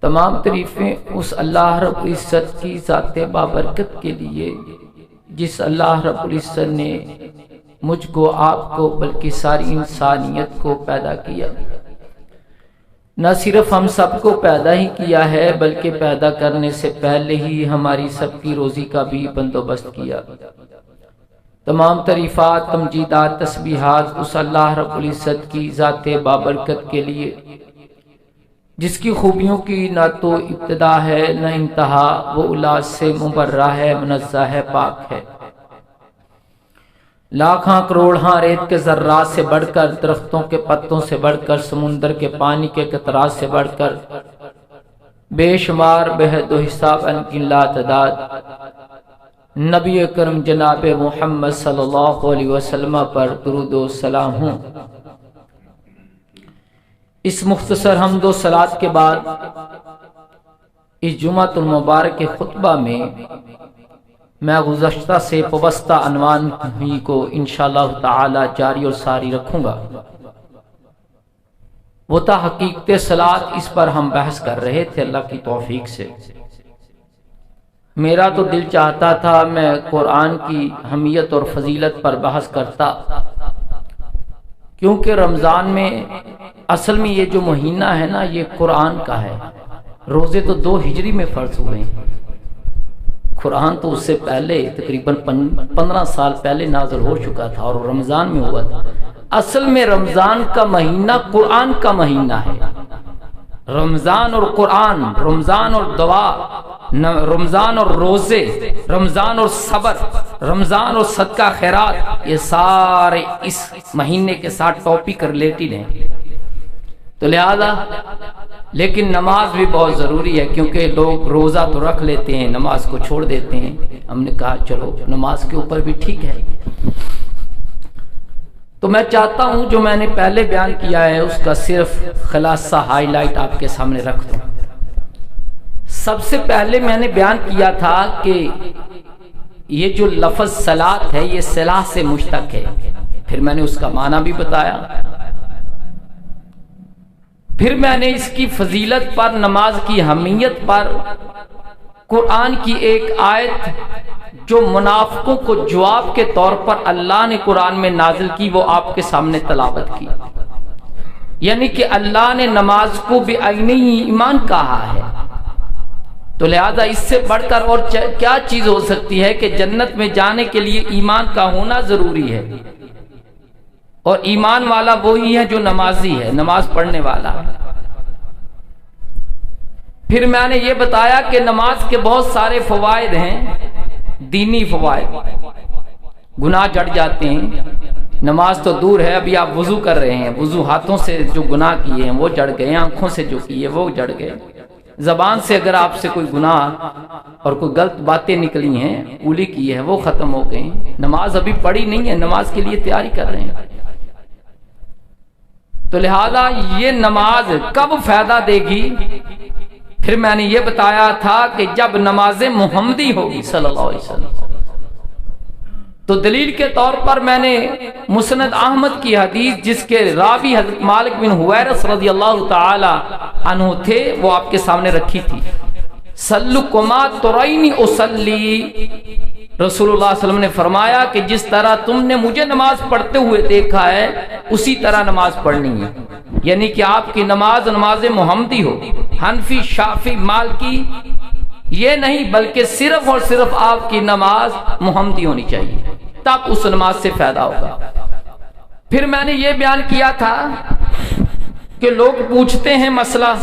تمام تعریفیں اس اللہ رب العزت کی ذات بابرکت کے لیے جس اللہ رب العزت نے مجھ کو، آپ کو، بلکہ ساری انسانیت کو پیدا کیا۔ نہ صرف ہم سب کو پیدا ہی کیا ہے بلکہ پیدا کرنے سے پہلے ہی ہماری سب کی روزی کا بھی بندوبست کیا۔ تمام تعریفات، تمجیدات، تسبیحات اس اللہ رب العزت کی ذات بابرکت کے لیے جس کی خوبیوں کی نہ تو ابتدا ہے نہ انتہا، وہ اولاد سے مبرہ ہے، منزہ ہے، پاک ہے۔ لاکھاں کروڑاں ریت کے ذرات سے بڑھ کر، درختوں کے پتوں سے بڑھ کر، سمندر کے پانی کے قطرات سے بڑھ کر، بے شمار بے حد و حساب انگن لا تعداد نبی کرم جناب محمد صلی اللہ علیہ وسلم پر درود و سلام ہوں۔ اس مختصر حمد و صلات کے بعد اس جمعۃ المبارک کے خطبہ میں گزشتہ سے پوستہ عنوان ہی کو انشاءاللہ تعالی جاری اور ساری رکھوں گا۔ وہ تھا حقیقت صلات، اس پر ہم بحث کر رہے تھے اللہ کی توفیق سے۔ میرا تو دل چاہتا تھا میں قرآن کی اہمیت اور فضیلت پر بحث کرتا، کیونکہ رمضان میں اصل میں یہ جو مہینہ ہے نا یہ قرآن کا ہے۔ روزے تو 2 ہجری میں فرض ہوئے ہیں، قرآن تو اس سے پہلے تقریباً 15 سال پہلے نازل ہو چکا تھا اور رمضان میں ہوا تھا۔ اصل میں رمضان کا مہینہ قرآن کا مہینہ ہے۔ رمضان اور قرآن، رمضان اور دعا، رمضان اور روزے، رمضان اور صبر، رمضان اور صدقہ خیرات، یہ سارے اس مہینے کے ساتھ ٹاپک ریلیٹڈ ہیں۔ تو لہذا لیکن نماز بھی بہت ضروری ہے، کیونکہ لوگ روزہ تو رکھ لیتے ہیں، نماز کو چھوڑ دیتے ہیں۔ ہم نے کہا چلو نماز کے اوپر بھی ٹھیک ہے۔ تو میں چاہتا ہوں جو میں نے پہلے بیان کیا ہے اس کا صرف خلاصہ ہائی لائٹ آپ کے سامنے رکھ دوں۔ سب سے پہلے میں نے بیان کیا تھا کہ یہ جو لفظ صلات ہے یہ صلاح سے مشتق ہے، پھر میں نے اس کا معنی بھی بتایا، پھر میں نے اس کی فضیلت پر، نماز کی اہمیت پر قرآن کی ایک آیت جو منافقوں کو جواب کے طور پر اللہ نے قرآن میں نازل کی وہ آپ کے سامنے تلاوت کی، یعنی کہ اللہ نے نماز کو بعینی ایمان کہا ہے۔ تو لہذا اس سے بڑھ کر اور کیا چیز ہو سکتی ہے کہ جنت میں جانے کے لیے ایمان کا ہونا ضروری ہے، اور ایمان والا وہی ہے جو نمازی ہے، نماز پڑھنے والا ہے۔ پھر میں نے یہ بتایا کہ نماز کے بہت سارے فوائد ہیں، دینی فوائد، گناہ جڑ جاتے ہیں۔ نماز تو دور ہے، ابھی آپ وضو کر رہے ہیں، وضو ہاتھوں سے جو گناہ کیے ہیں وہ جڑ گئے، آنکھوں سے جو کیے وہ جڑ گئے، زبان سے اگر آپ سے کوئی گناہ اور کوئی غلط باتیں نکلی ہیں، اولی کی ہے، وہ ختم ہو گئی۔ نماز ابھی پڑھی نہیں ہے، نماز کے لیے تیاری کر رہے ہیں۔ تو لہذا یہ نماز کب فائدہ دے گی؟ پھر میں نے یہ بتایا تھا کہ جب نماز محمدی ہوگی صلی اللہ علیہ وسلم۔ تو دلیل کے طور پر میں نے مسند احمد کی حدیث جس کے راوی حضرت مالک بن حویرث رضی اللہ تعالی عنہ تھے وہ آپ کے سامنے رکھی تھی۔ صلو کما ترینی اصلی، رسول اللہ صلی اللہ علیہ وسلم نے فرمایا کہ جس طرح تم نے مجھے نماز پڑھتے ہوئے دیکھا ہے اسی طرح نماز پڑھنی ہے، یعنی کہ آپ کی نماز نماز محمدی ہو، حنفی، شافعی، مالکی یہ نہیں، بلکہ صرف اور صرف آپ کی نماز محمدی ہونی چاہیے، تب اس نماز سے فائدہ ہوگا۔ پھر میں نے یہ بیان کیا تھا کہ لوگ پوچھتے ہیں مسئلہ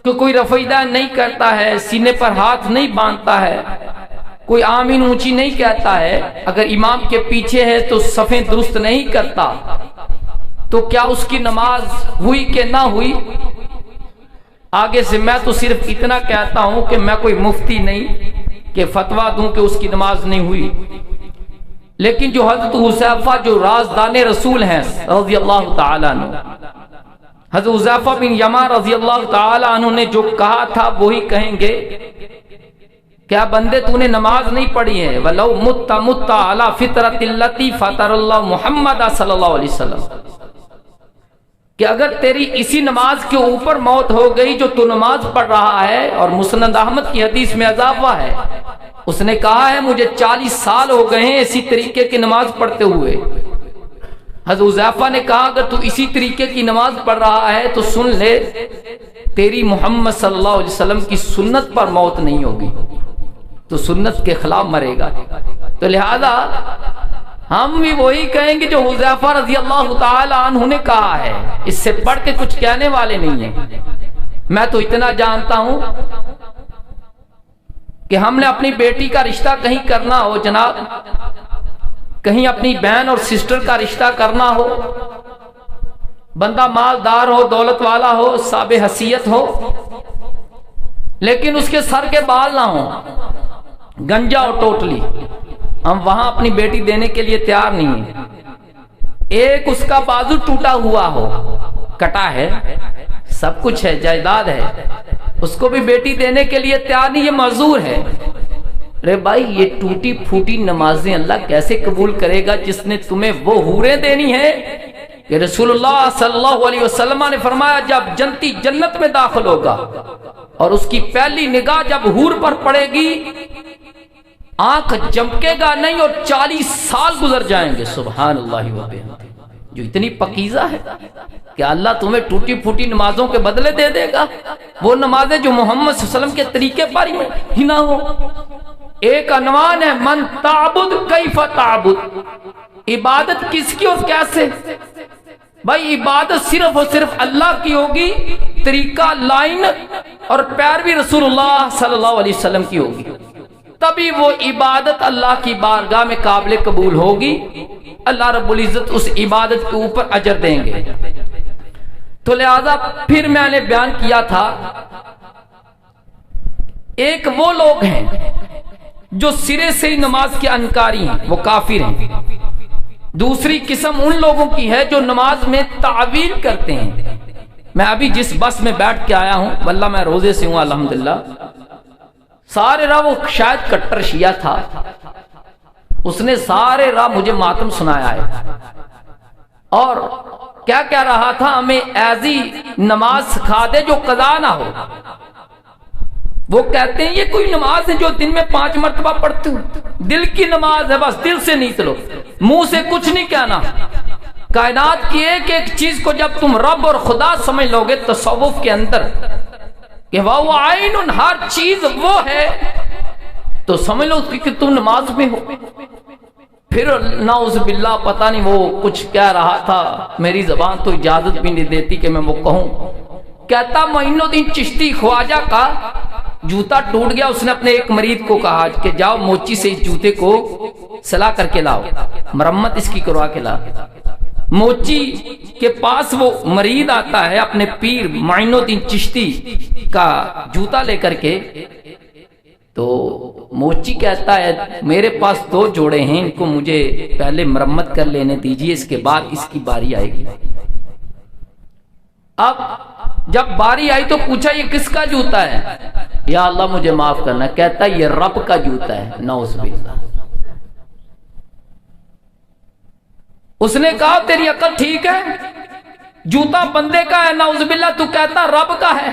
کہ کوئی رفع یدین نہیں کرتا ہے، سینے پر ہاتھ نہیں باندھتا ہے، کوئی آمین اونچی نہیں کہتا ہے، اگر امام کے پیچھے ہے تو صفیں درست نہیں کرتا، تو کیا اس کی نماز ہوئی کہ نہ ہوئی؟ آگے سے میں تو صرف اتنا کہتا ہوں کہ میں کوئی مفتی نہیں کہ فتویٰ دوں کہ اس کی نماز نہیں ہوئی، لیکن جو حضرت حذیفہ جو رازدان رسول ہیں رضی اللہ تعالیٰ عنہ، حضرت حذیفہ بن یمان رضی اللہ تعالیٰ عنہ نے جو کہا تھا وہی کہیں گے، کیا بندے تو نے نماز نہیں پڑھی ہے؟ وَلَوْ مُتَّ مُتَّ عَلَى فِطْرَةِ الَّتِي فَطَرَ اللَّهُ مُحَمَّدًا صلی اللہ علیہ وسلم، کہ اگر تیری اسی نماز کے اوپر موت ہو گئی جو تو نماز پڑھ رہا ہے، اور مسند احمد کی حدیث میں اضافہ ہے، اس نے کہا ہے مجھے 40 سال ہو گئے ہیں اسی طریقے کی نماز پڑھتے ہوئے۔ حضرت حذیفہ نے کہا اگر تو اسی طریقے کی نماز پڑھ رہا ہے تو سن لے تیری محمد صلی اللہ علیہ وسلم کی سنت پر موت نہیں ہوگی، تو سنت کے خلاف مرے گا۔ تو لہذا ہم بھی وہی کہیں گے جو حذیفہ رضی اللہ تعالی عنہ نے کہا ہے، اس سے بڑھ کے کچھ کہنے والے نہیں ہیں۔ میں تو اتنا جانتا ہوں کہ ہم نے اپنی بیٹی کا رشتہ کہیں کرنا ہو جناب، کہیں اپنی بہن اور سسٹر کا رشتہ کرنا ہو، بندہ مالدار ہو، دولت والا ہو، صاحب حیثیت ہو، لیکن اس کے سر کے بال نہ ہوں، گنجا اور ٹوٹلی، ہم وہاں اپنی بیٹی دینے کے لیے تیار نہیں ہیں۔ ایک اس کا بازو ٹوٹا ہوا ہو، کٹا ہے، سب کچھ ہے، جائیداد ہے، اس کو بھی بیٹی دینے کے لیے تیار نہیں، یہ معذور ہے۔ رے بھائی یہ ٹوٹی پھوٹی نمازیں اللہ کیسے قبول کرے گا جس نے تمہیں وہ حوریں دینی ہے کہ رسول اللہ صلی اللہ علیہ وسلم نے فرمایا جب جنتی جنت میں داخل ہوگا اور اس کی پہلی نگاہ جب حور پر پڑے گی آنکھ چمکے گا نہیں اور 40 سال گزر جائیں گے۔ سبحان اللہ و بحمدہ، جو اتنی پکیزہ ہے کہ اللہ تمہیں ٹوٹی پھوٹی نمازوں کے بدلے دے دے گا، وہ نمازیں جو محمد صلی اللہ علیہ وسلم کے طریقے پر ہی نہ ہو۔ ایک عنوان ہے من تعبد کیف تعبد، عبادت کس کی اور کیسے؟ بھائی عبادت صرف اور صرف اللہ کی ہوگی، طریقہ لائن اور پیروی رسول اللہ صلی اللہ علیہ وسلم کی ہوگی، تبھی وہ عبادت اللہ کی بارگاہ میں قابل قبول ہوگی، اللہ رب العزت اس عبادت کے اوپر اجر دیں گے۔ تو لہذا پھر میں نے بیان کیا تھا ایک وہ لوگ ہیں جو سرے سے ہی نماز کے انکاری ہیں، وہ کافر ہیں۔ دوسری قسم ان لوگوں کی ہے جو نماز میں تعویل کرتے ہیں۔ میں ابھی جس بس میں بیٹھ کے آیا ہوں، واللہ میں روزے سے ہوں الحمدللہ، سارے راہ وہ شاید کٹر شیعہ تھا، اس نے سارے راہ مجھے ماتم سنایا ہے اور کیا کہہ رہا تھا ہمیں ایسی نماز سکھا دے جو قضا نہ ہو۔ وہ کہتے ہیں یہ کوئی نماز ہے جو دن میں 5 مرتبہ پڑھتے ہوں، دل کی نماز ہے، بس دل سے نیت لو، منہ سے کچھ نہیں کہنا۔ کائنات کی ایک ایک چیز کو جب تم رب اور خدا سمجھ لو گے تصوف کے اندر کہ وہ عین، ہر چیز وہ ہے، تو سمجھ لو کہ تم نماز میں ہو۔ پھر نعوذ باللہ پتہ نہیں وہ کچھ کہہ رہا تھا، میری زبان تو اجازت بھی نہیں دیتی کہ میں وہ کہوں۔ کہتا معین الدین چشتی خواجہ کا جوتا ٹوٹ گیا، اس نے اپنے ایک مرید کو کہا کہ جاؤ موچی سے اس جوتے کو صلاح کر کے لاؤ، مرمت اس کی کروا کے لاؤ۔ موچی کے پاس وہ مرید آتا ہے اپنے پیر معین الدین چشتی کا جوتا لے کر کے، تو موچی کہتا ہے میرے پاس 2 جوڑے ہیں، ان کو مجھے پہلے مرمت کر لینے دیجئے، اس کے بعد اس کی باری آئے گی۔ اب جب باری آئی تو پوچھا یہ کس کا جوتا ہے؟ یا اللہ مجھے معاف کرنا، کہتا یہ رب کا جوتا ہے۔ نعوذ باللہ۔ اس نے کہا تیری عقل ٹھیک ہے، جوتا بندے کا ہے، نعوذ باللہ، تو کہتا رب کا ہے۔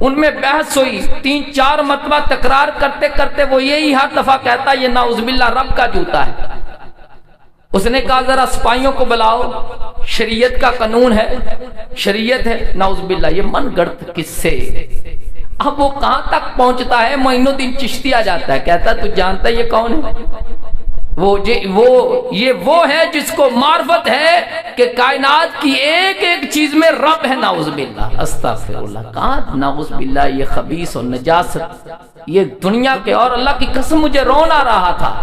ان میں بحث ہوئی، 3-4 مرتبہ تکرار کرتے کرتے وہ یہی ہر دفعہ کہتا یہ نعوذ باللہ رب کا جوتا ہے۔ اس نے کہا ذرا سپاہیوں کو بلاؤ، شریعت کا قانون ہے، شریعت ہے، نعوذ باللہ، یہ من گڑت کس سے؟ اب وہ کہاں تک پہنچتا ہے، معین الدین چشتی آ جاتا ہے، کہتا تو جانتا یہ کون ہے؟ وہ ہے جس کو معرفت ہے کہ کائنات کی ایک ایک چیز میں رب ہے، نعوذ باللہ، استغفر اللہ۔ کہاں نعوذ باللہ یہ خبیث اور نجاست، یہ دنیا کے، اور اللہ کی قسم مجھے رونا رہا تھا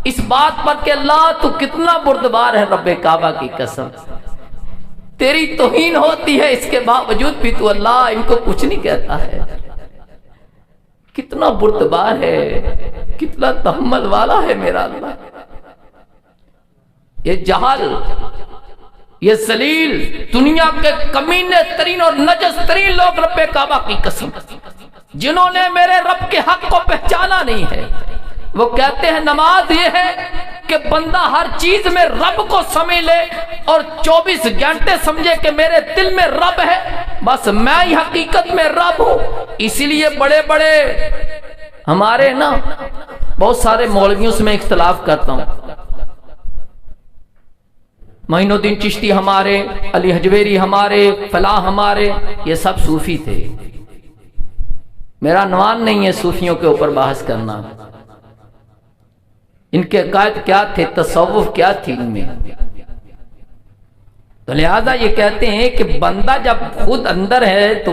اس بات پر کہ اللہ تو کتنا بردبار ہے، رب کعبہ کی قسم تیری توہین ہوتی ہے، اس کے باوجود بھی تو اللہ ان کو کچھ نہیں کہتا ہے۔ کتنا بردبار ہے، کتنا تحمل والا ہے میرا اللہ۔ یہ جہل، یہ ذلیل، دنیا کے کمینے ترین اور نجس ترین لوگ رب کعبہ کی قسم جنہوں نے میرے رب کے حق کو پہچانا نہیں ہے، وہ کہتے ہیں نماز یہ ہے کہ بندہ ہر چیز میں رب کو سمجھ لے اور 24 گھنٹے سمجھے کہ میرے دل میں رب ہے، بس میں ہی حقیقت میں رب ہوں۔ اسی لیے بڑے بڑے ہمارے نا بہت سارے مولویوں سے میں اختلاف کرتا ہوں، معین الدین چشتی ہمارے، علی حجویری ہمارے، فلاں ہمارے، یہ سب صوفی تھے۔ میرا عنوان نہیں ہے صوفیوں کے اوپر بحث کرنا، ان کے عقائد کیا تھے، تصوف کیا تھی ان میں۔ تو لہذا یہ کہتے ہیں کہ بندہ جب خود اندر ہے تو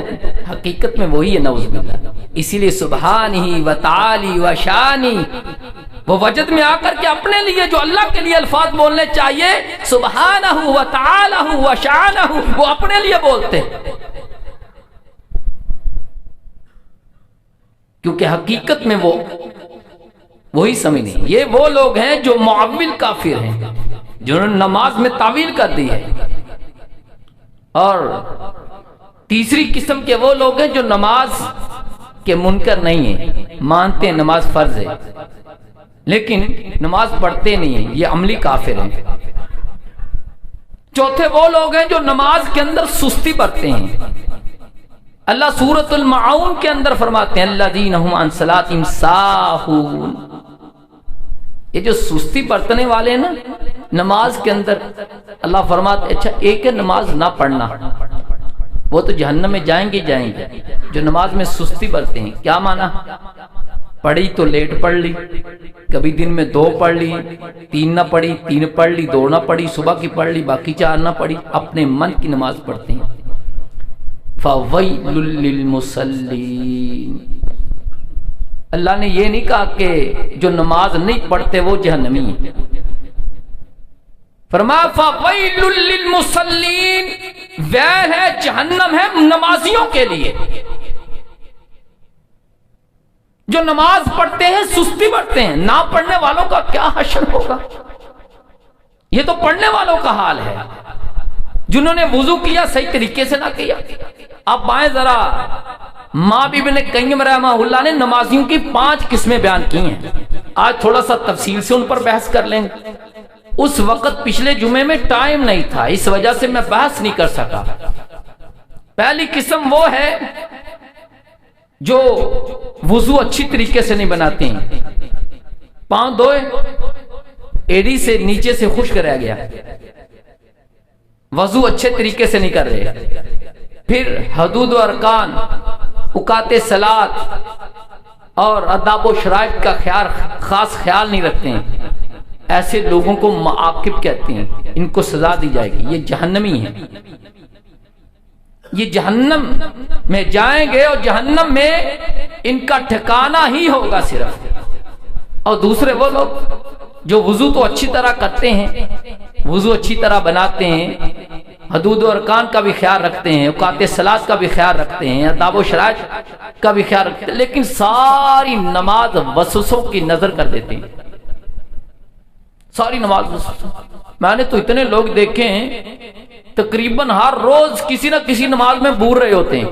حقیقت میں وہی ہے، نعوذ باللہ۔ اسی لیے سبحانی و تعالی و شانی، وہ وجد میں آ کر کے اپنے لیے جو اللہ کے لیے الفاظ بولنے چاہیے، سبحانہ و تعالی و شانہ، وہ اپنے لیے بولتے ہیں، کیونکہ حقیقت میں وہ وہی سمجھ نہیں۔ یہ وہ لوگ ہیں جو معول کافر ہیں، جنہوں نے نماز میں تعویل کر دی ہے۔ اور تیسری قسم کے وہ لوگ ہیں جو نماز کے منکر نہیں ہیں، مانتے ہیں نماز فرض ہے لیکن نماز پڑھتے نہیں ہیں، یہ عملی کافر ہیں۔ چوتھے وہ لوگ ہیں جو نماز کے اندر سستی برتتے ہیں۔ اللہ سورۃ المعون کے اندر فرماتے ہیں الذین هم عن صلاتهم ساہون، یہ جو سستی برتنے والے ہیں نا نماز کے اندر، اللہ فرماتے اچھا ایک ہے نماز نہ پڑھنا، وہ تو جہنم میں جائیں گے جو نماز میں سستی برتے ہیں۔ کیا معنی؟ پڑھی تو لیٹ پڑھ لی، کبھی دن میں 2 پڑھ لی، 3 نہ پڑھی، 3 پڑھ لی، 2 نہ پڑھی، صبح کی پڑھ لی، باقی 4 نہ پڑھی، اپنے من کی نماز پڑھتے ہیں۔ فَوَيْلٌ لِّلْمُصَلِّينَ، اللہ نے یہ نہیں کہا کہ جو نماز نہیں پڑھتے وہ جہنمی ہیں، فرمایا فَوَيْلٌ لِّلْمُصَلِّينَ، ویل ہے، جہنم ہے نمازیوں کے لیے جو نماز پڑھتے ہیں سستی برتتے ہیں۔ نہ پڑھنے والوں کا کیا حشر ہوگا؟ یہ تو پڑھنے والوں کا حال ہے، جنہوں نے وضو کیا صحیح طریقے سے نہ کیا۔ اب آئیں ذرا، ماں ابن قیم رحمہ اللہ نے نمازیوں کی 5 قسمیں بیان کی ہیں، آج تھوڑا سا تفصیل سے ان پر بحث کر لیں گے۔ اس وقت پچھلے جمعے میں ٹائم نہیں تھا، اس وجہ سے میں بحث نہیں کر سکا۔ پہلی قسم وہ ہے جو وضو اچھی طریقے سے نہیں بناتے ہیں، پاؤں دھوئے ایڑی سے نیچے سے خشک رہ گیا، وضو اچھے طریقے سے نہیں کر رہے، پھر حدود و ارکان، اوقات صلاۃ اور آداب و شرائط کا خاص خیال نہیں رکھتے ہیں، ایسے لوگوں کو معاقب کہتے ہیں، ان کو سزا دی جائے گی، یہ جہنمی ہیں، یہ جہنم میں جائیں گے اور جہنم میں ان کا ٹھکانہ ہی ہوگا صرف۔ اور دوسرے وہ لوگ جو وضو تو اچھی طرح کرتے ہیں، وضو اچھی طرح بناتے ہیں، حدود و ارکان کا بھی خیال رکھتے ہیں، اوقات صلاۃ کا بھی خیال رکھتے ہیں، آداب و شرائط کا بھی خیال رکھتے ہیں، لیکن ساری نماز وسوسوں کی نظر کر دیتے ہیں، ساری نماز وسوسوں۔ میں نے تو اتنے لوگ دیکھے ہیں تقریباً ہر روز کسی نہ کسی نماز میں بھول رہے ہوتے ہیں۔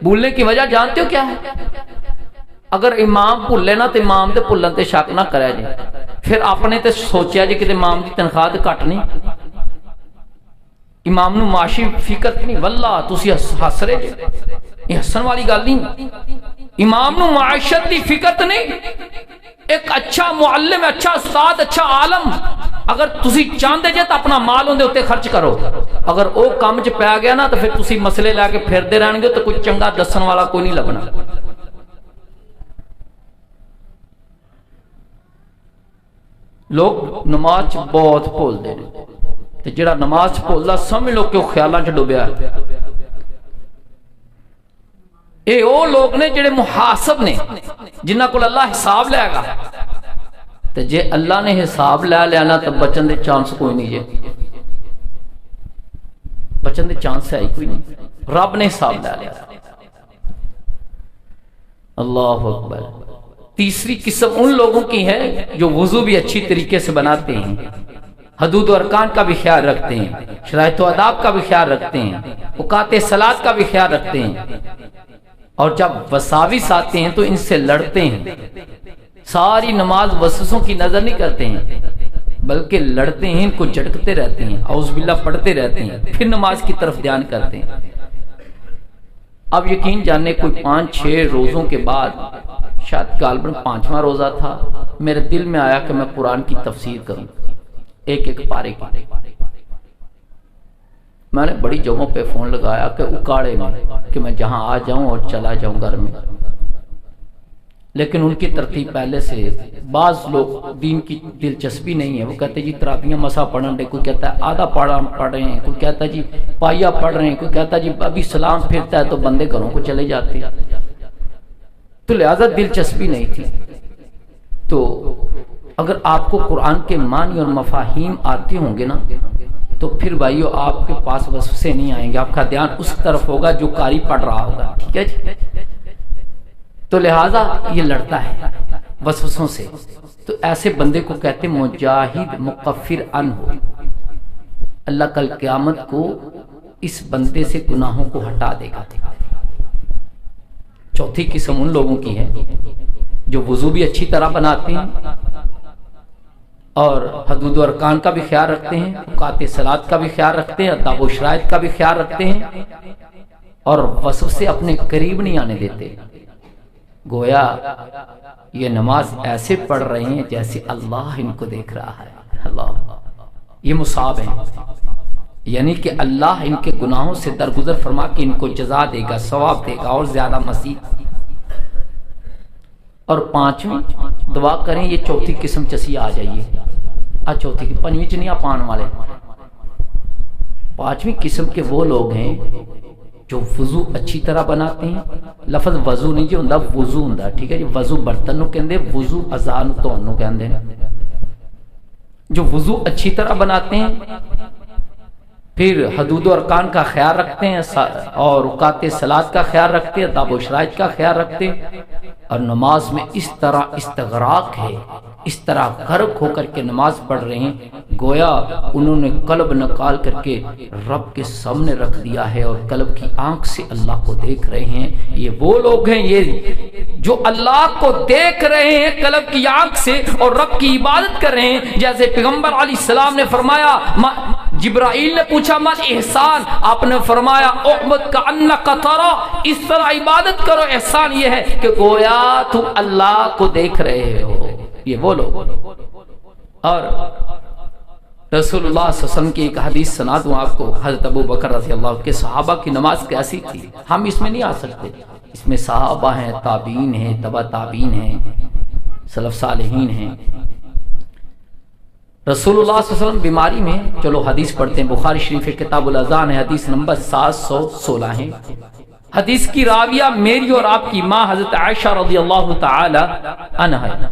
بھولنے کی وجہ جانتے ہو کیا ہے؟ اگر امام بھولے نا تو امام تے بھولن تے شک نہ کرے جی، پھر اپنے تے سوچیا جی کہ امام کی تنخواہ تے گھٹ نہیں، امام نو معاشی فکر نہیں، واللہ تسی ہس رہے جی، یہ ہسن والی گل نہیں، امام نو معاشت دی فکر تے نہیں۔ ایک اچھا معلم، اچھا استاد، اچھا عالم اگر تسی چاہندے جے تو اپنا مال اندے اوتے خرچ کرو، اگر او کام چ پی گیا نا تو پھر تسی مسئلے لے کے پھردے رہن گے تو کوئی چنگا دسن والا کوئی نہیں لبنا۔ لوگ نماز بہت بھول دے تے جڑا نماز بھولدا سمجھ لو کہ وہ خیالاں چ ڈوبیا ہے۔ اے او لوگ نے جڑے محاسب نے، جنہاں کول اللہ حساب لے گا، تے جے اللہ نے حساب لے لینا تو بچن دے چانس کوئی نہیں، جے بچن دے چانس ہے ہی کوئی نہیں، رب نے حساب لے لیا۔ اللہ اکبر۔ تیسری قسم ان لوگوں کی ہے جو وضو بھی اچھی طریقے سے بناتے ہیں، حدود و ارکان کا بھی خیال رکھتے ہیں، شرائط و آداب کا بھی خیال رکھتے ہیں، اوقات صلاۃ کا بھی خیال رکھتے ہیں، اور جب وساوس آتے ہیں تو ان سے لڑتے ہیں، ساری نماز وسوسوں کی نظر نہیں کرتے ہیں، بلکہ لڑتے ہیں، ان کو جھڑکتے رہتے ہیں، اعوذ باللہ پڑھتے رہتے ہیں، پھر نماز کی طرف دھیان کرتے ہیں۔ اب یقین جاننے کوئی 5-6 روزوں کے بعد، شاید غالباً 5واں روزہ تھا، میرے دل میں آیا کہ میں قرآن کی تفسیر کروں، ایک ایک پارے کی۔ میں نے بڑی جگہوں پہ فون لگایا کہ اکاڑے میں، کہ میں جہاں آ جاؤں اور چلا جاؤں گھر میں، لیکن ان کی ترتیب پہلے سے۔ بعض لوگ دین کی دلچسپی نہیں ہے، وہ کہتے ہیں جی تراویح مسا پڑھن دے، کوئی کہتا ہے آدھا پڑھ رہے ہیں، کوئی کہتا ہے جی پائیا پڑھ رہے ہیں، کوئی کہتا ہے جی ابھی سلام پھرتا ہے تو بندے گھروں کو چلے جاتے ہیں، تو لہذا دلچسپی نہیں تھی۔ تو اگر آپ کو قرآن کے معنی اور مفاہیم آتے ہوں گے نا، تو پھر بھائیو آپ کے پاس وسوسے نہیں آئیں گے، آپ کا دھیان اس طرف ہوگا جو قاری پڑھ رہا ہوگا، ٹھیک ہے جی۔ تو لہٰذا یہ لڑتا ہے وسوسوں سے، تو ایسے بندے کو کہتے مجاہد مکفر عنہ، اللہ کل قیامت کو اس بندے سے گناہوں کو ہٹا دے گا۔ چوتھی قسم ان لوگوں کی ہے جو وضو بھی اچھی طرح بناتے ہیں اور حدود و ارکان کا بھی خیال رکھتے ہیں، اوقات صلاۃ کا بھی خیال رکھتے ہیں، آداب و شرائط کا بھی خیال رکھتے ہیں، اور وسوسے اپنے قریب نہیں آنے دیتے۔ گویا یہ نماز ایسے پڑھ رہے ہیں جیسے اللہ ان کو دیکھ رہا ہے۔ اللہ، یہ مصاب ہیں، یعنی کہ اللہ ان کے گناہوں سے درگزر فرما کے ان کو جزا دے گا، ثواب دے گا اور زیادہ مزید۔ اور 5ویں دعا کریں، یہ چوتھی قسم چسی آ جائیے، چوتھی کی 5ویں چ نہیں آپ آن والے۔ 5ویں قسم کے وہ لوگ ہیں جو وضو اچھی طرح بناتے ہیں، لفظ وضو نہیں جو ہوندا وضو ہوندا، ٹھیک ہے جی، وضو برتن نو کہندے، وضو اذان دھون نو کہندے ہیں، جو وضو اچھی طرح بناتے ہیں، پھر حدود و ارکان کا خیال رکھتے ہیں اور اوقات صلاۃ کا خیال رکھتے ہیں، آداب و شرائط کا خیال رکھتے ہیں، اور نماز میں اس طرح استغراق ہے، اس طرح غرق ہو کر کے نماز پڑھ رہے ہیں گویا انہوں نے قلب نکال کر کے رب کے سامنے رکھ دیا ہے اور قلب کی آنکھ سے اللہ کو دیکھ رہے ہیں۔ یہ وہ لوگ ہیں یہ جو اللہ کو دیکھ رہے ہیں قلب کی آنکھ سے اور رب کی عبادت کر رہے ہیں، جیسے پیغمبر علیہ السلام نے فرمایا، جبرائیل نے پوچھا من احسان، آپ نے فرمایا اعبد کأنک ترا، اس طرح عبادت کرو، احسان یہ ہے کہ گویا تم اللہ کو دیکھ رہے ہو۔ یہ وہ لوگ۔ اور رسول اللہ صلی اللہ علیہ وسلم کی ایک حدیث سنا دوں آپ کو، حضرت ابو بکر رضی اللہ عنہ کے صحابہ کی نماز کیسی تھی، ہم اس میں نہیں آ سکتے، اس میں صحابہ ہیں، تابعین ہیں، تبع تابعین ہیں، سلف صالحین ہیں۔ رسول اللہ صلی اللہ علیہ وسلم بیماری میں، چلو حدیث پڑھتے ہیں، بخاری شریف کتاب الاذان ہے، حدیث نمبر 716 ہے۔ حدیث کی راویہ میری اور آپ کی ماں حضرت عائشہ رضی اللہ تعالی عنہا ہے۔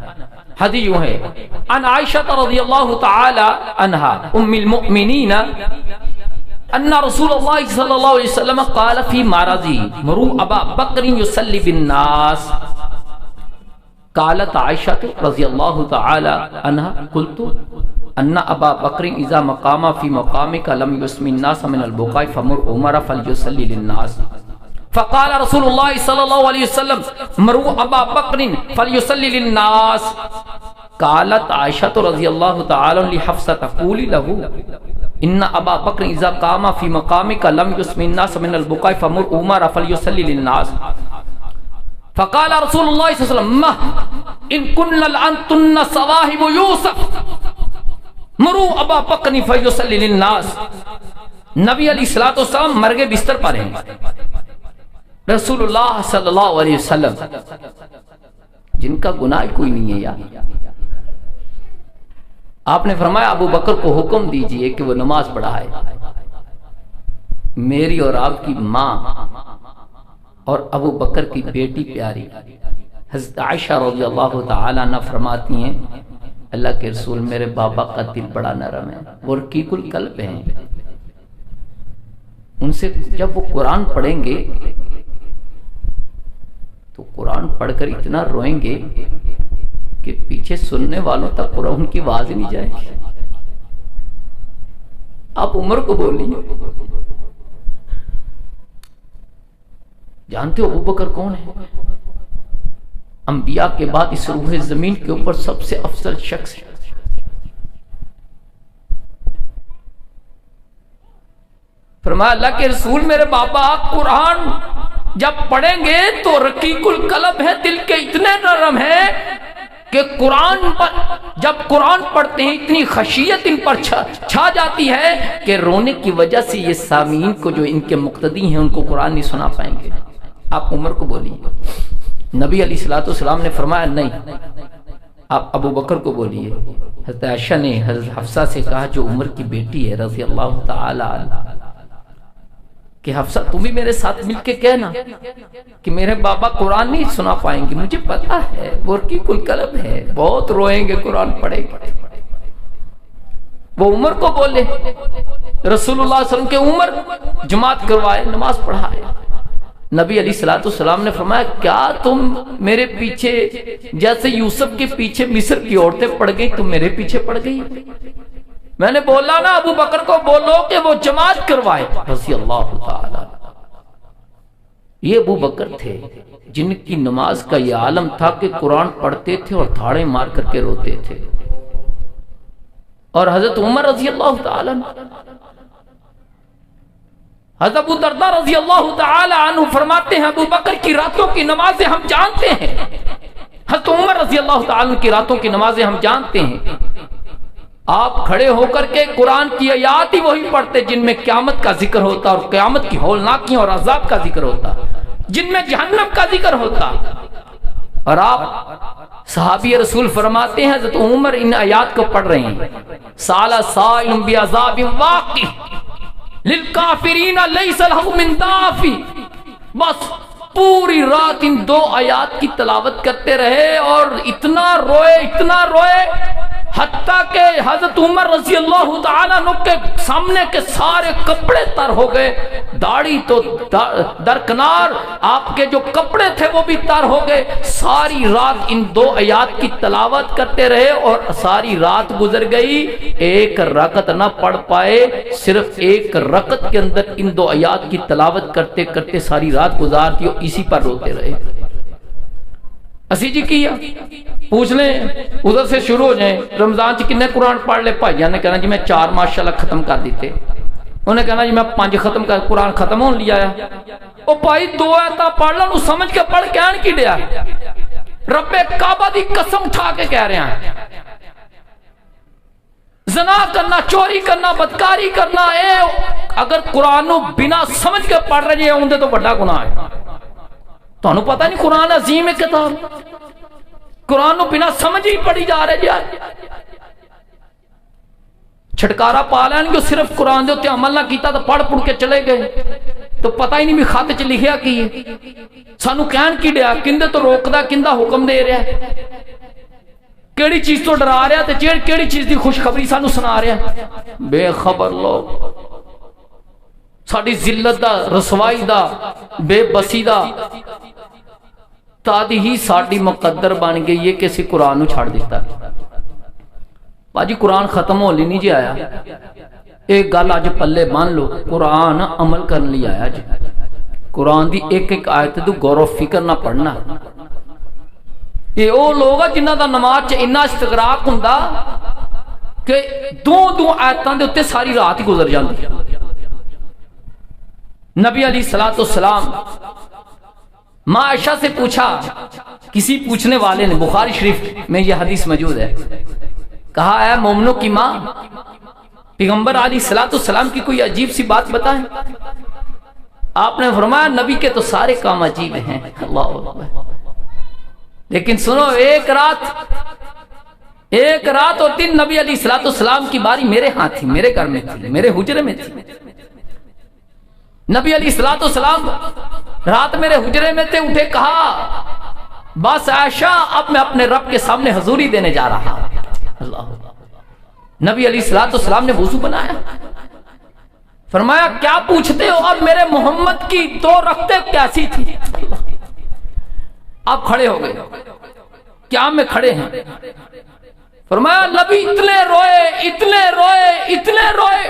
حدیث یوں ہے، ان عائشہ رضی اللہ تعالی عنہا ام المؤمنین ان رسول اللہ صلی اللہ علیہ وسلم قال فی مرضی مروا ابا بکر یصلی بالناس، قالت عائشہ رضی اللہ تعالی عنہا قلت ان ابا بکر اذا مقام فی مقامک لم یسمی الناس من البقاء فمر عمر فلیصلی للناس، فقال رسول اللہ صلی اللہ علیہ وسلم مروا ابا بکر فلیصلی للناس، قالت عائشہ رضی اللہ تعالی لحفصہ قولی لہ ان ابا بکر اذا قام فی مقامک لم یسمی الناس من البقاء فمر عمر فلیصلی للناس، فقال رسول اللہ صلی اللہ علیہ وسلم ان کن لانتن صواحب یوسف مروا ابا بکر فلیصلی للناس۔ نبی علیہ الصلوۃ والسلام مرگے بستر پر ہیں، رسول اللہ صلی اللہ علیہ وسلم جن کا گناہ کوئی نہیں ہے یار، آپ نے فرمایا ابو بکر کو حکم دیجئے کہ وہ نماز پڑھائے۔ میری اور آپ کی ماں اور ابو بکر کی بیٹی پیاری حضرت عائشہ رضی اللہ تعالی عنہ فرماتی ہیں اللہ کے رسول میرے بابا کا دل بڑا نرم ہے، وہ رقیق القلب ہیں، ان سے جب وہ قرآن پڑھیں گے تو قرآن پڑھ کر اتنا روئیں گے کہ پیچھے سننے والوں تک قرآن کی آواز ہی نہیں جائے گی۔ آپ عمر کو بولیے، جانتے ہو ابو بکر کون ہے؟ انبیاء کے بعد اس روح زمین کے اوپر سب سے افضل شخص ہے، فرمایا اللہ کے رسول میرے بابا قرآن جب پڑھیں گے تو رقیق القلب ہے، دل کے اتنے نرم ہیں کہ قرآن پر جب قرآن پڑھتے ہیں اتنی خشیت ان پر چھا جاتی ہے کہ رونے کی وجہ سے یہ سامعین کو جو ان کے مقتدی ہیں ان کو قرآن نہیں سنا پائیں گے۔ آپ عمر کو بولیے۔ نبی علیہ الصلوۃ والسلام نے فرمایا نہیں، آپ ابو بکر کو بولیے۔ حضرت عائشہ نے حضرت حفصہ سے کہا جو عمر کی بیٹی ہے رضی اللہ تعالی عنہ کہ حفصہ تم بھی میرے ساتھ مل کے کہنا کہ میرے بابا قرآن نہیں سنا پائیں گے، مجھے پتا ہے وہ رقیق القلب ہے، بہت روئیں گے قرآن پڑھیں گے۔ وہ عمر کو بولے، رسول اللہ صلی اللہ علیہ وسلم کے عمر جماعت کروائے، نماز پڑھائے۔ نبی علیہ الصلوۃ والسلام نے فرمایا کیا تم میرے پیچھے جیسے یوسف کے پیچھے مصر کی عورتیں پڑ گئی تم میرے پیچھے پڑ گئی؟ میں نے بولا نا ابو بکر کو بولو کہ وہ جماعت کروائے رضی اللہ تعالی۔ یہ ابو بکر تھے جن کی نماز کا یہ عالم تھا کہ قرآن پڑھتے تھے اور دھاڑے مار کر کے روتے تھے۔ اور حضرت عمر رضی اللہ تعالی حضرت ابو درداء رضی اللہ تعالی عنہ فرماتے ہیں ابو بکر کی راتوں کی نمازیں ہم جانتے ہیں، حضرت عمر رضی اللہ تعالی عنہ کی راتوں کی نمازیں ہم جانتے ہیں۔ آپ کھڑے ہو کر کے قرآن کی آیات ہی وہی پڑھتے جن میں قیامت کا ذکر ہوتا اور قیامت کی ہولناکیوں اور عذاب کا ذکر ہوتا، جن میں جہنم کا ذکر ہوتا۔ اور آپ صحابی رسول فرماتے ہیں حضرت عمر ان آیات کو پڑھ رہے ہیں، سال سائل بعذاب واقع للکافرین لیس لہ من دافع، بس پوری رات ان دو آیات کی تلاوت کرتے رہے اور اتنا روئے حتیٰ کہ حضرت عمر رضی اللہ تعالیٰ عنہ کے سامنے کے سارے کپڑے تر ہو گئے، داڑھی تو درکنار، آپ کے جو کپڑے تھے وہ بھی تر ہو گئے۔ ساری رات ان دو آیات کی تلاوت کرتے رہے اور ساری رات گزر گئی، ایک رکعت نہ پڑھ پائے، صرف ایک رکعت کے اندر ان دو آیات کی تلاوت کرتے کرتے ساری رات گزار دی اور اسی پر روتے رہے۔ اسی جی کیا پوچھ لیں ادھر سے شروع ہو جائیں، رمضان چ کنے قرآن پڑھ لے؟ بھائیوں نے کہنا جی میں 4 ماشاءاللہ ختم کر دیتے، انہیں کہنا جی میں 5 ختم کر، قرآن ختم ہونے لیا ہے۔ او بھائی 2 آیتاں پڑھ لو، سمجھ کے پڑھ کہن کی ڈیا؟ رب کعبہ دی قسم اٹھا کے کہہ رہے ہیں زنا کرنا، چوری کرنا، بدکاری کرنا، اے اگر قرآن نو بنا سمجھ کے پڑھ رہے ہیں اندے تو بڑا گناہ ہے۔ تو انہوں پتہ نہیں قرآن عظیم ہے کتاب، قرآن نو بنا سمجھ ہی پڑھی جا رہے جائے، چھٹکارا پا لین گے صرف قرآن دے ہوتے عمل نہ کیتا تو پڑھ کے چلے گئے تو پتہ ہی نہیں بھی خط چ لکھیا کی ہے، سانو کہن کی ڈیا، کندے تو روکدا کندہ حکم دے رہا ہے، کیڑی چیز تو ڈرا رہا تے کیڑی چیز دی خوشخبری سانو سنا رہا ہے۔ بے خبر لوگ ساڑی ذلت دا، رسوائی دا، بے بسی دا تادی ہی ساڑی مقدر بن گئی ہے کہ اسی قرآن نو چھاڑ دیتا ہے۔ باجی قرآن ختم ہو لی نہیں جی آیا، ایک گل آج پلے مان لو، قرآن عمل کرنے لی آیا جی، قرآن دی ایک ایک آیت دو غور و فکر نہ پڑھنا۔ یہ او لوگ جنہ دا نماز چ اتنا استغراق ہوندا کہ دو آیتاں دے اوتے ساری رات ہی گزر جاندی۔ نبی علیہ الصلوۃ والسلام ماں عائشہ سے پوچھا، کسی پوچھنے والے نے، بخاری شریف میں یہ حدیث موجود ہے، کہا اے مومنوں کی ماں، پیغمبر علیہ الصلوۃ والسلام کی کوئی عجیب سی بات بتائیں۔ آپ نے فرمایا نبی کے تو سارے کام عجیب ہیں، اللہ اکبر، لیکن سنو ایک رات اور دن نبی علیہ الصلوۃ والسلام کی باری میرے ہاں تھی، میرے گھر میں تھی، میرے حجرے میں تھی۔ نبی علیہ الصلوۃ والسلام رات میرے حجرے میں تھے، اٹھے کہا بس عائشہ اب میں اپنے رب کے سامنے حضوری دینے جا رہا ہوں۔ اللہ، نبی علیہ الصلوۃ والسلام نے وضو بنایا، فرمایا کیا پوچھتے ہو، اب میرے محمد کی 2 رکعتیں کیسی تھی؟ آپ کھڑے ہو گئے، کیا میں کھڑے ہیں؟ فرمایا نبی اتنے روئے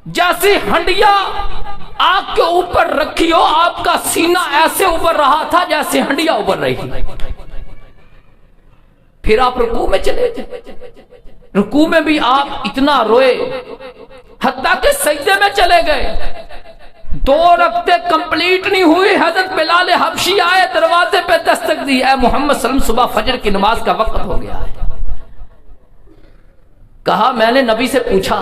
جیسے ہنڈیا آگ کے اوپر رکھی ہو، آپ کا سینہ ایسے اوپر رہا تھا جیسے ہنڈیا اوپر رہی تھی۔ پھر آپ رکوع میں چلے، رکوع میں بھی آپ اتنا روئے حتیٰ کہ سجدے میں چلے گئے، 2 رکعتیں کمپلیٹ نہیں ہوئی، حضرت بلال حبشی آئے، دروازے پہ دستک دی، اے محمد صلی اللہ علیہ وسلم صبح فجر کی نماز کا وقت ہو گیا ہے۔ کہا میں نے نبی سے پوچھا،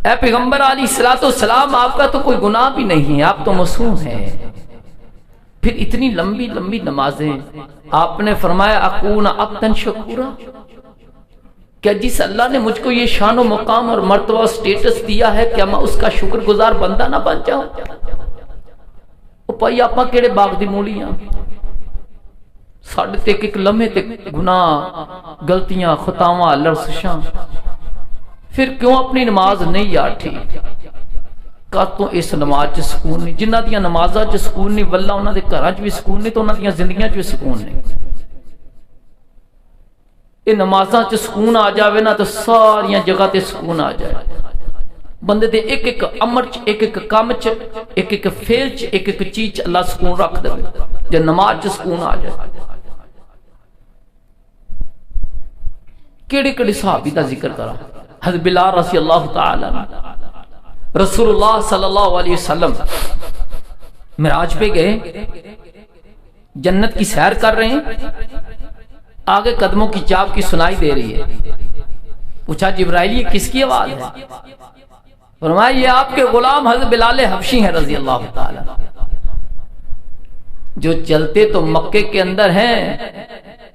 اے پیغمبر علیہ السلام آپ کا تو کوئی گناہ بھی نہیں ہے، آپ تو معصوم ہیں، پھر اتنی لمبی لمبی نمازیں؟ آپ نے فرمایا اکون عبدا شکورا، کیا جس اللہ نے مجھ کو یہ شان و مقام اور مرتبہ و سٹیٹس دیا ہے کیا میں اس کا شکر گزار بندہ نہ بن جاؤں؟ او پائی آپ کیڑے باغ دی مولیاں، ساڑھے تک ایک لمحے تک گناہ غلطیاں خطاواں لرزشاں، پھر کیوں اپنی نماز نہیں یار ٹھیک؟ کاتوں اس نماز چ سکون نہیں، جنہ دیاں نمازاں چ سکون نہیں واللہ انہاں دے گھراں چ بھی سکون نہیں تو انہاں دیاں زندگیاں چ بھی سکون نہیں۔ یہ نمازاں چ سکون آ جاوے نا تو ساریاں جگہ تے سکون آ جائے، بندے دے ایک ایک امر چ، ایک ایک کام چ، ایک ایک فعل چ، ایک ایک چیز چ اللہ سکون رکھ دے جے نماز چ سکون آ جائے۔ کیڑے کیڑے صحابی دا ذکر کرا، حضرت بلال رضی اللہ تعالی عنہ، رسول اللہ صلی اللہ علیہ وسلم معراج پہ گئے، جنت کی سیر کر رہے ہیں، آگے قدموں کی چاپ کی سنائی دے رہی ہے، پوچھا جبرائیل یہ کس کی آواز ہے؟ فرمایا یہ آپ کے غلام حضرت بلال حبشی ہیں رضی اللہ تعالی، جو چلتے تو مکے کے اندر ہیں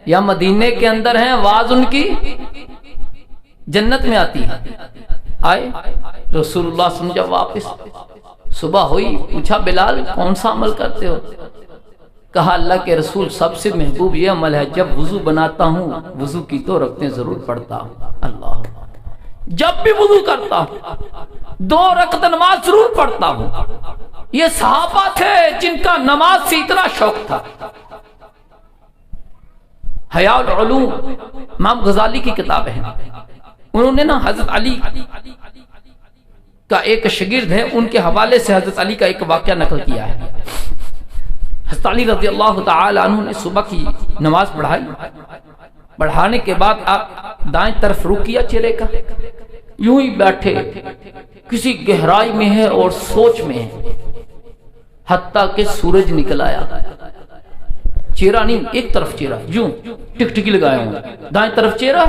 یا مدینے کے اندر ہیں، آواز ان کی جنت میں آتی ہے۔ آئے رسول اللہ سمجھا واپس، صبح ہوئی، پوچھا بلال کون سا عمل کرتے ہو؟ کہا اللہ کے رسول سب سے محبوب یہ عمل ہے جب وضو بناتا ہوں وضو کی تو رکعتیں ضرور پڑھتا ہوں، اللہ جب بھی وضو کرتا ہوں 2 رکعت نماز ضرور پڑھتا ہوں۔ یہ صحابہ تھے جن کا نماز سے اتنا شوق تھا۔ حیاء العلوم امام غزالی کی کتاب ہے، انہوں نے نا حضرت علی کا ایک شاگرد ہے، ان کے حوالے سے حضرت علی کا ایک واقعہ نقل کیا ہے۔ حضرت علی رضی اللہ تعالی عنہ نے صبح کی نماز پڑھائی، پڑھانے کے بعد آپ دائیں طرف رخ کیا چہرے کا، یوں ہی بیٹھے کسی گہرائی میں ہے اور سوچ میں ہے، حتیٰ کہ سورج نکل آیا، چہرہ نہیں ایک طرف چہرہ، یوں ٹک ٹکی لگایا ہوں، دائیں طرف چہرہ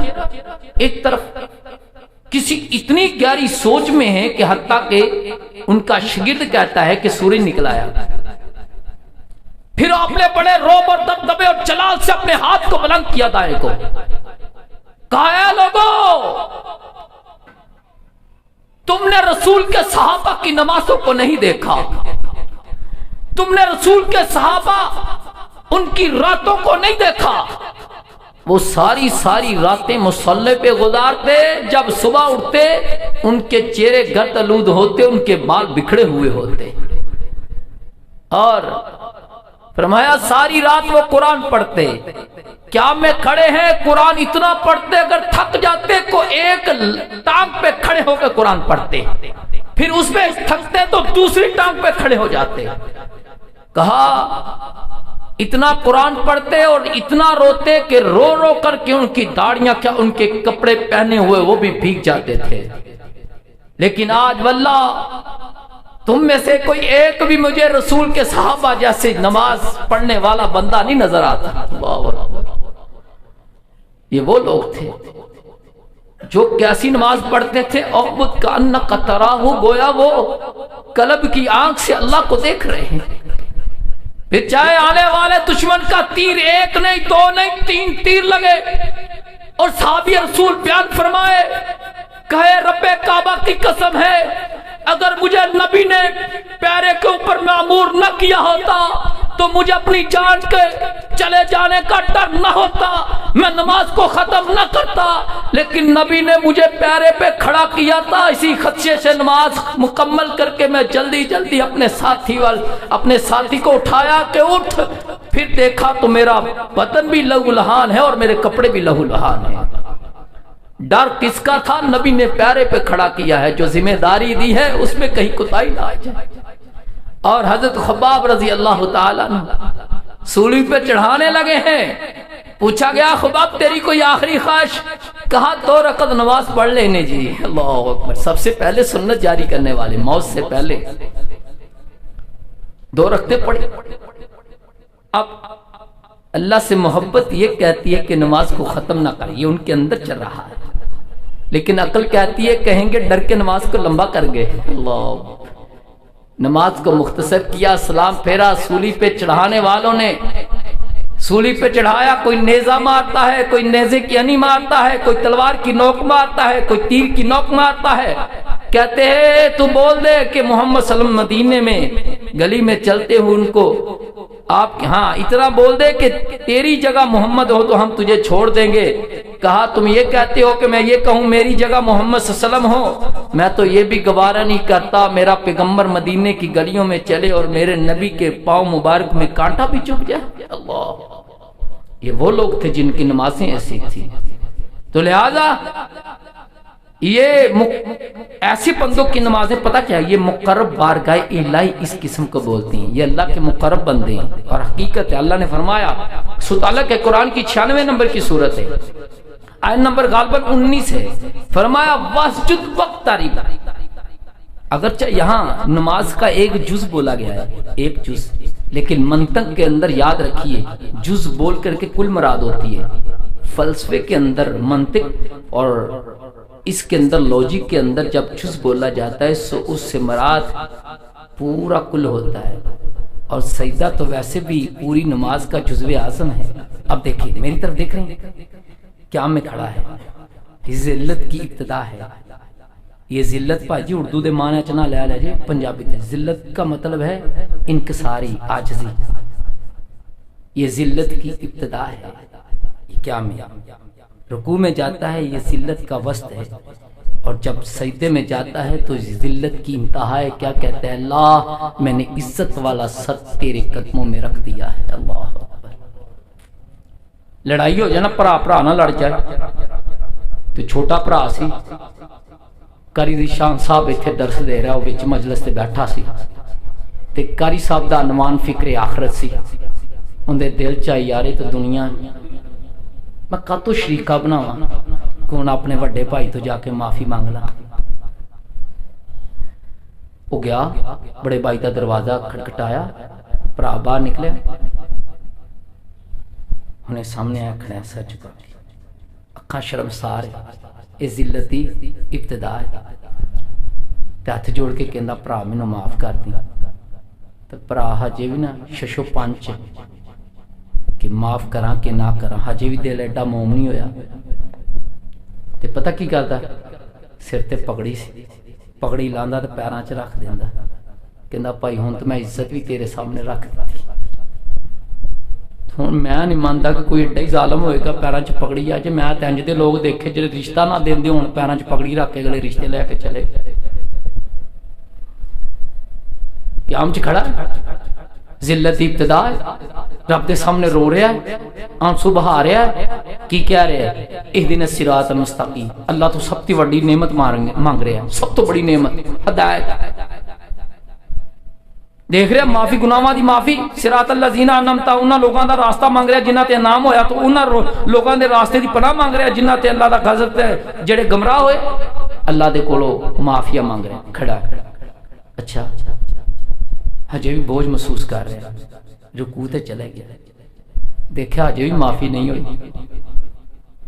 ایک طرف، کسی اتنی گہری سوچ میں ہے کہ حتیٰ کہ ان کا شاگرد کہتا ہے کہ سورج نکل آیا۔ پھر آپ نے بڑے روب اور دبدبے اور جلال سے اپنے ہاتھ کو بلند کیا دائیں کو، کہا اے لوگوں تم نے رسول کے صحابہ کی نمازوں کو نہیں دیکھا، تم نے رسول کے صحابہ ان کی راتوں کو نہیں دیکھا، وہ ساری ساری راتیں مصلی پہ گزارتے، جب صبح اٹھتے ان کے چہرے گرد آلود ہوتے، ان کے بال بکھڑے ہوئے ہوتے، اور فرمایا ساری رات وہ قرآن پڑھتے، کیا میں کھڑے ہیں قرآن اتنا پڑھتے، اگر تھک جاتے کو ایک ٹانگ پہ کھڑے ہو کے قرآن پڑھتے، پھر اس میں تھکتے تو دوسری ٹانگ پہ کھڑے ہو جاتے۔ کہا اتنا قرآن پڑھتے اور اتنا روتے کہ رو رو کر کے ان کی داڑیاں کیا ان کے کپڑے پہنے ہوئے وہ بھی بھیگ جاتے تھے، لیکن آج واللہ تم میں سے کوئی ایک بھی مجھے رسول کے صحابہ جیسے نماز پڑھنے والا بندہ نہیں نظر آتا۔ یہ وہ لوگ تھے جو کیسی نماز پڑھتے تھے، اعبد کأنک تراہ، گویا وہ قلب کی آنکھ سے اللہ کو دیکھ رہے ہیں، پھر چاہے آنے والے دشمن کا تیر 1 نہیں 2 نہیں 3 تیر لگے، اور صحابی رسول بیان فرمائے کہے رب کعبہ کی قسم ہے اگر مجھے نبی نے پیرے کے اوپر معمور نہ کیا ہوتا تو مجھے اپنی جان کے چلے جانے کا ڈر نہ ہوتا، میں نماز کو ختم نہ کرتا، لیکن نبی نے مجھے پیرے پہ کھڑا کیا تھا، اسی خدشے سے نماز مکمل کر کے میں جلدی جلدی اپنے ساتھی کو اٹھایا کہ اٹھ، پھر دیکھا تو میرا بدن بھی لہو لہان ہے اور میرے کپڑے بھی لہو لہان ہیں۔ ڈر کس کا تھا؟ نبی نے پیارے پہ کھڑا کیا ہے، جو ذمہ داری دی ہے اس میں کہیں کوتاہی نہ آ جائے۔ اور حضرت خباب رضی اللہ تعالیٰ سولی پہ چڑھانے لگے ہیں، پوچھا گیا خباب تیری کوئی آخری خواہش؟ کہا 2 رکعت نماز پڑھ لینے جی. اللہ اکبر. سب سے پہلے سنت جاری کرنے والے، موت سے پہلے 2 رکعتیں پڑھی. اب اللہ سے محبت یہ کہتی ہے کہ نماز کو ختم نہ کر، یہ ان کے اندر چل رہا ہے، لیکن عقل کہتی ہے کہیں گے ڈر کے نماز کو لمبا کر گئے. اللہ. نماز کو مختصر کیا، سلام پھیرا. سولی پہ چڑھانے والوں نے سولی پہ چڑھایا، کوئی نیزہ مارتا ہے، کوئی نیزے کی انی مارتا ہے، کوئی تلوار کی نوک مارتا ہے، کوئی تیر کی نوک مارتا ہے. کہتے ہیں تو بول دے کہ محمد صلی اللہ علیہ وسلم مدینے میں گلی میں چلتے ہوئے ان کو آپ ہاں اتنا بول دے کہ تیری جگہ محمد ہو تو ہم تجھے چھوڑ دیں گے. کہا تم یہ کہتے ہو کہ میں یہ کہوں میری جگہ محمد صلی اللہ علیہ وسلم ہو؟ میں تو یہ بھی گوارا نہیں کرتا میرا پیغمبر مدینے کی گلیوں میں چلے اور میرے نبی کے پاؤں مبارک میں کانٹا بھی چبھ جائے. اللہ. یہ وہ لوگ تھے جن کی نمازیں ایسی تھی. تو لہذا یہ ایسے بندوں کی نمازیں پتہ کیا ہے، یہ مقرب بارگاہ الہی اس قسم کو بولتی ہیں. یہ اللہ کے مقرب بندے ہیں اور حقیقت ہے. اللہ نے فرمایا سورۃ کے قرآن کی 96 نمبر کی صورت ہے، آیت نمبر غالباً 19 ہے. فرمایا واسجد وقترب. اگرچہ یہاں نماز کا ایک جز بولا گیا ہے، ایک جز، لیکن منطق کے اندر یاد رکھیے جز بول کر کے کل مراد ہوتی ہے. فلسفے کے اندر منطق اور اس کے اندر لوجک کے اندر جب جز بولا جاتا ہے سو اس سے مراد پورا کل ہوتا ہے. اور سجدہ تو ویسے بھی پوری نماز کا جزو اعظم ہے. اب دیکھیے میری طرف دیکھ رہے ہیں کیا میں کھڑا ہے، یہ ذلت کی ابتدا ہے. یہ ذلت پاجی اردو دے معنی چنا لے لے جی پنجابی تے ذلت کا مطلب ہے انکساری، عاجزی. یہ ذلت کی ابتدا ہے. یہ کیا میں رکوع میں جاتا ہے یہ ذلت کا وسط ہے، اور جب سجدے میں جاتا ہے تو ذلت کی انتہا ہے. کیا کہتا ہے؟ اللہ میں نے عزت والا سر تیرے قدموں میں رکھ دیا ہے. اللہ اکبر. لڑائی ہو جائے نا، پرا نہ لڑ جائے. تو چھوٹا پرا سی قاری ذیشان صاحب ایتھے درس دے رہا، وہ وچ مجلس تے بیٹھا سی تے قاری صاحب دا عنوان فکر آخرت سی. اندے دل چ یار تو دنیا میں کاتوں شریکہ بناواں، کون اپنے وڈے بھائی تو جا کے معافی مانگ لا. وہ گیا بڑے بھائی دا دروازہ کھٹکھٹایا، بھرا باہر نکلے، انہیں سامنے آیا کھڑا ہے سر جھکا کے، اکھاں شرمسار ہے. یہ ذلت دی ابتدا ہے. تے ہاتھ جوڑ کے کہندا بھرا مینوں معاف کر دی. تے بھرا ہجے بھی نا ششو پنچ کہ معاف کراں کہ نہ کراں، ہجے بھی دل ایڈا موم نہیں ہویا. تے پتہ کی کردا، سر تے پگڑی سی، پگڑی لاندا تے پیراں چ رکھ دیندا. کہندا بھائی ہن تے میں عزت بھی تیرے سامنے رکھ دتی. ہوں میں نہیں مانتا کہ کوئی ایڈا ہی ظالم ہوئے گا پیراں چ پگڑی آ جائے. میں تے انج دے لوگ دیکھے جڑے رشتہ نہ دیندے ہون پیراں چ پگڑی رکھ کے اگلے رشتے لے کے چلے. قیام چ کھڑا ذلت دی ابتدا ہے. رب دے سامنے رو رہا ہے، آنسو بہا رہا ہے. کی کہہ رہا ہے؟ اہدنا الصراط المستقیم. اللہ تو سب تی بڑی نعمت مانگ رہا ہے، سب تو بڑی نعمت ہدایت. دیکھ رہے معافی، گناہاں دی معافی. صراط الذین انعمت، انہاں لوگاں دا راستہ مانگ رہا جنہاں تے انعام ہویا، تو انہاں لوگاں دے راستے دی پناہ مانگ رہا جنہاں تے اللہ دا غضب تے جڑے گمراہ ہوئے اللہ دے کولوں معافیا مانگ رہے. کھڑا اچھا ہجے بھی بوجھ محسوس کر رہے، رکوع تے چلے گیا، دیکھا ہجے بھی معافی نہیں ہوئی.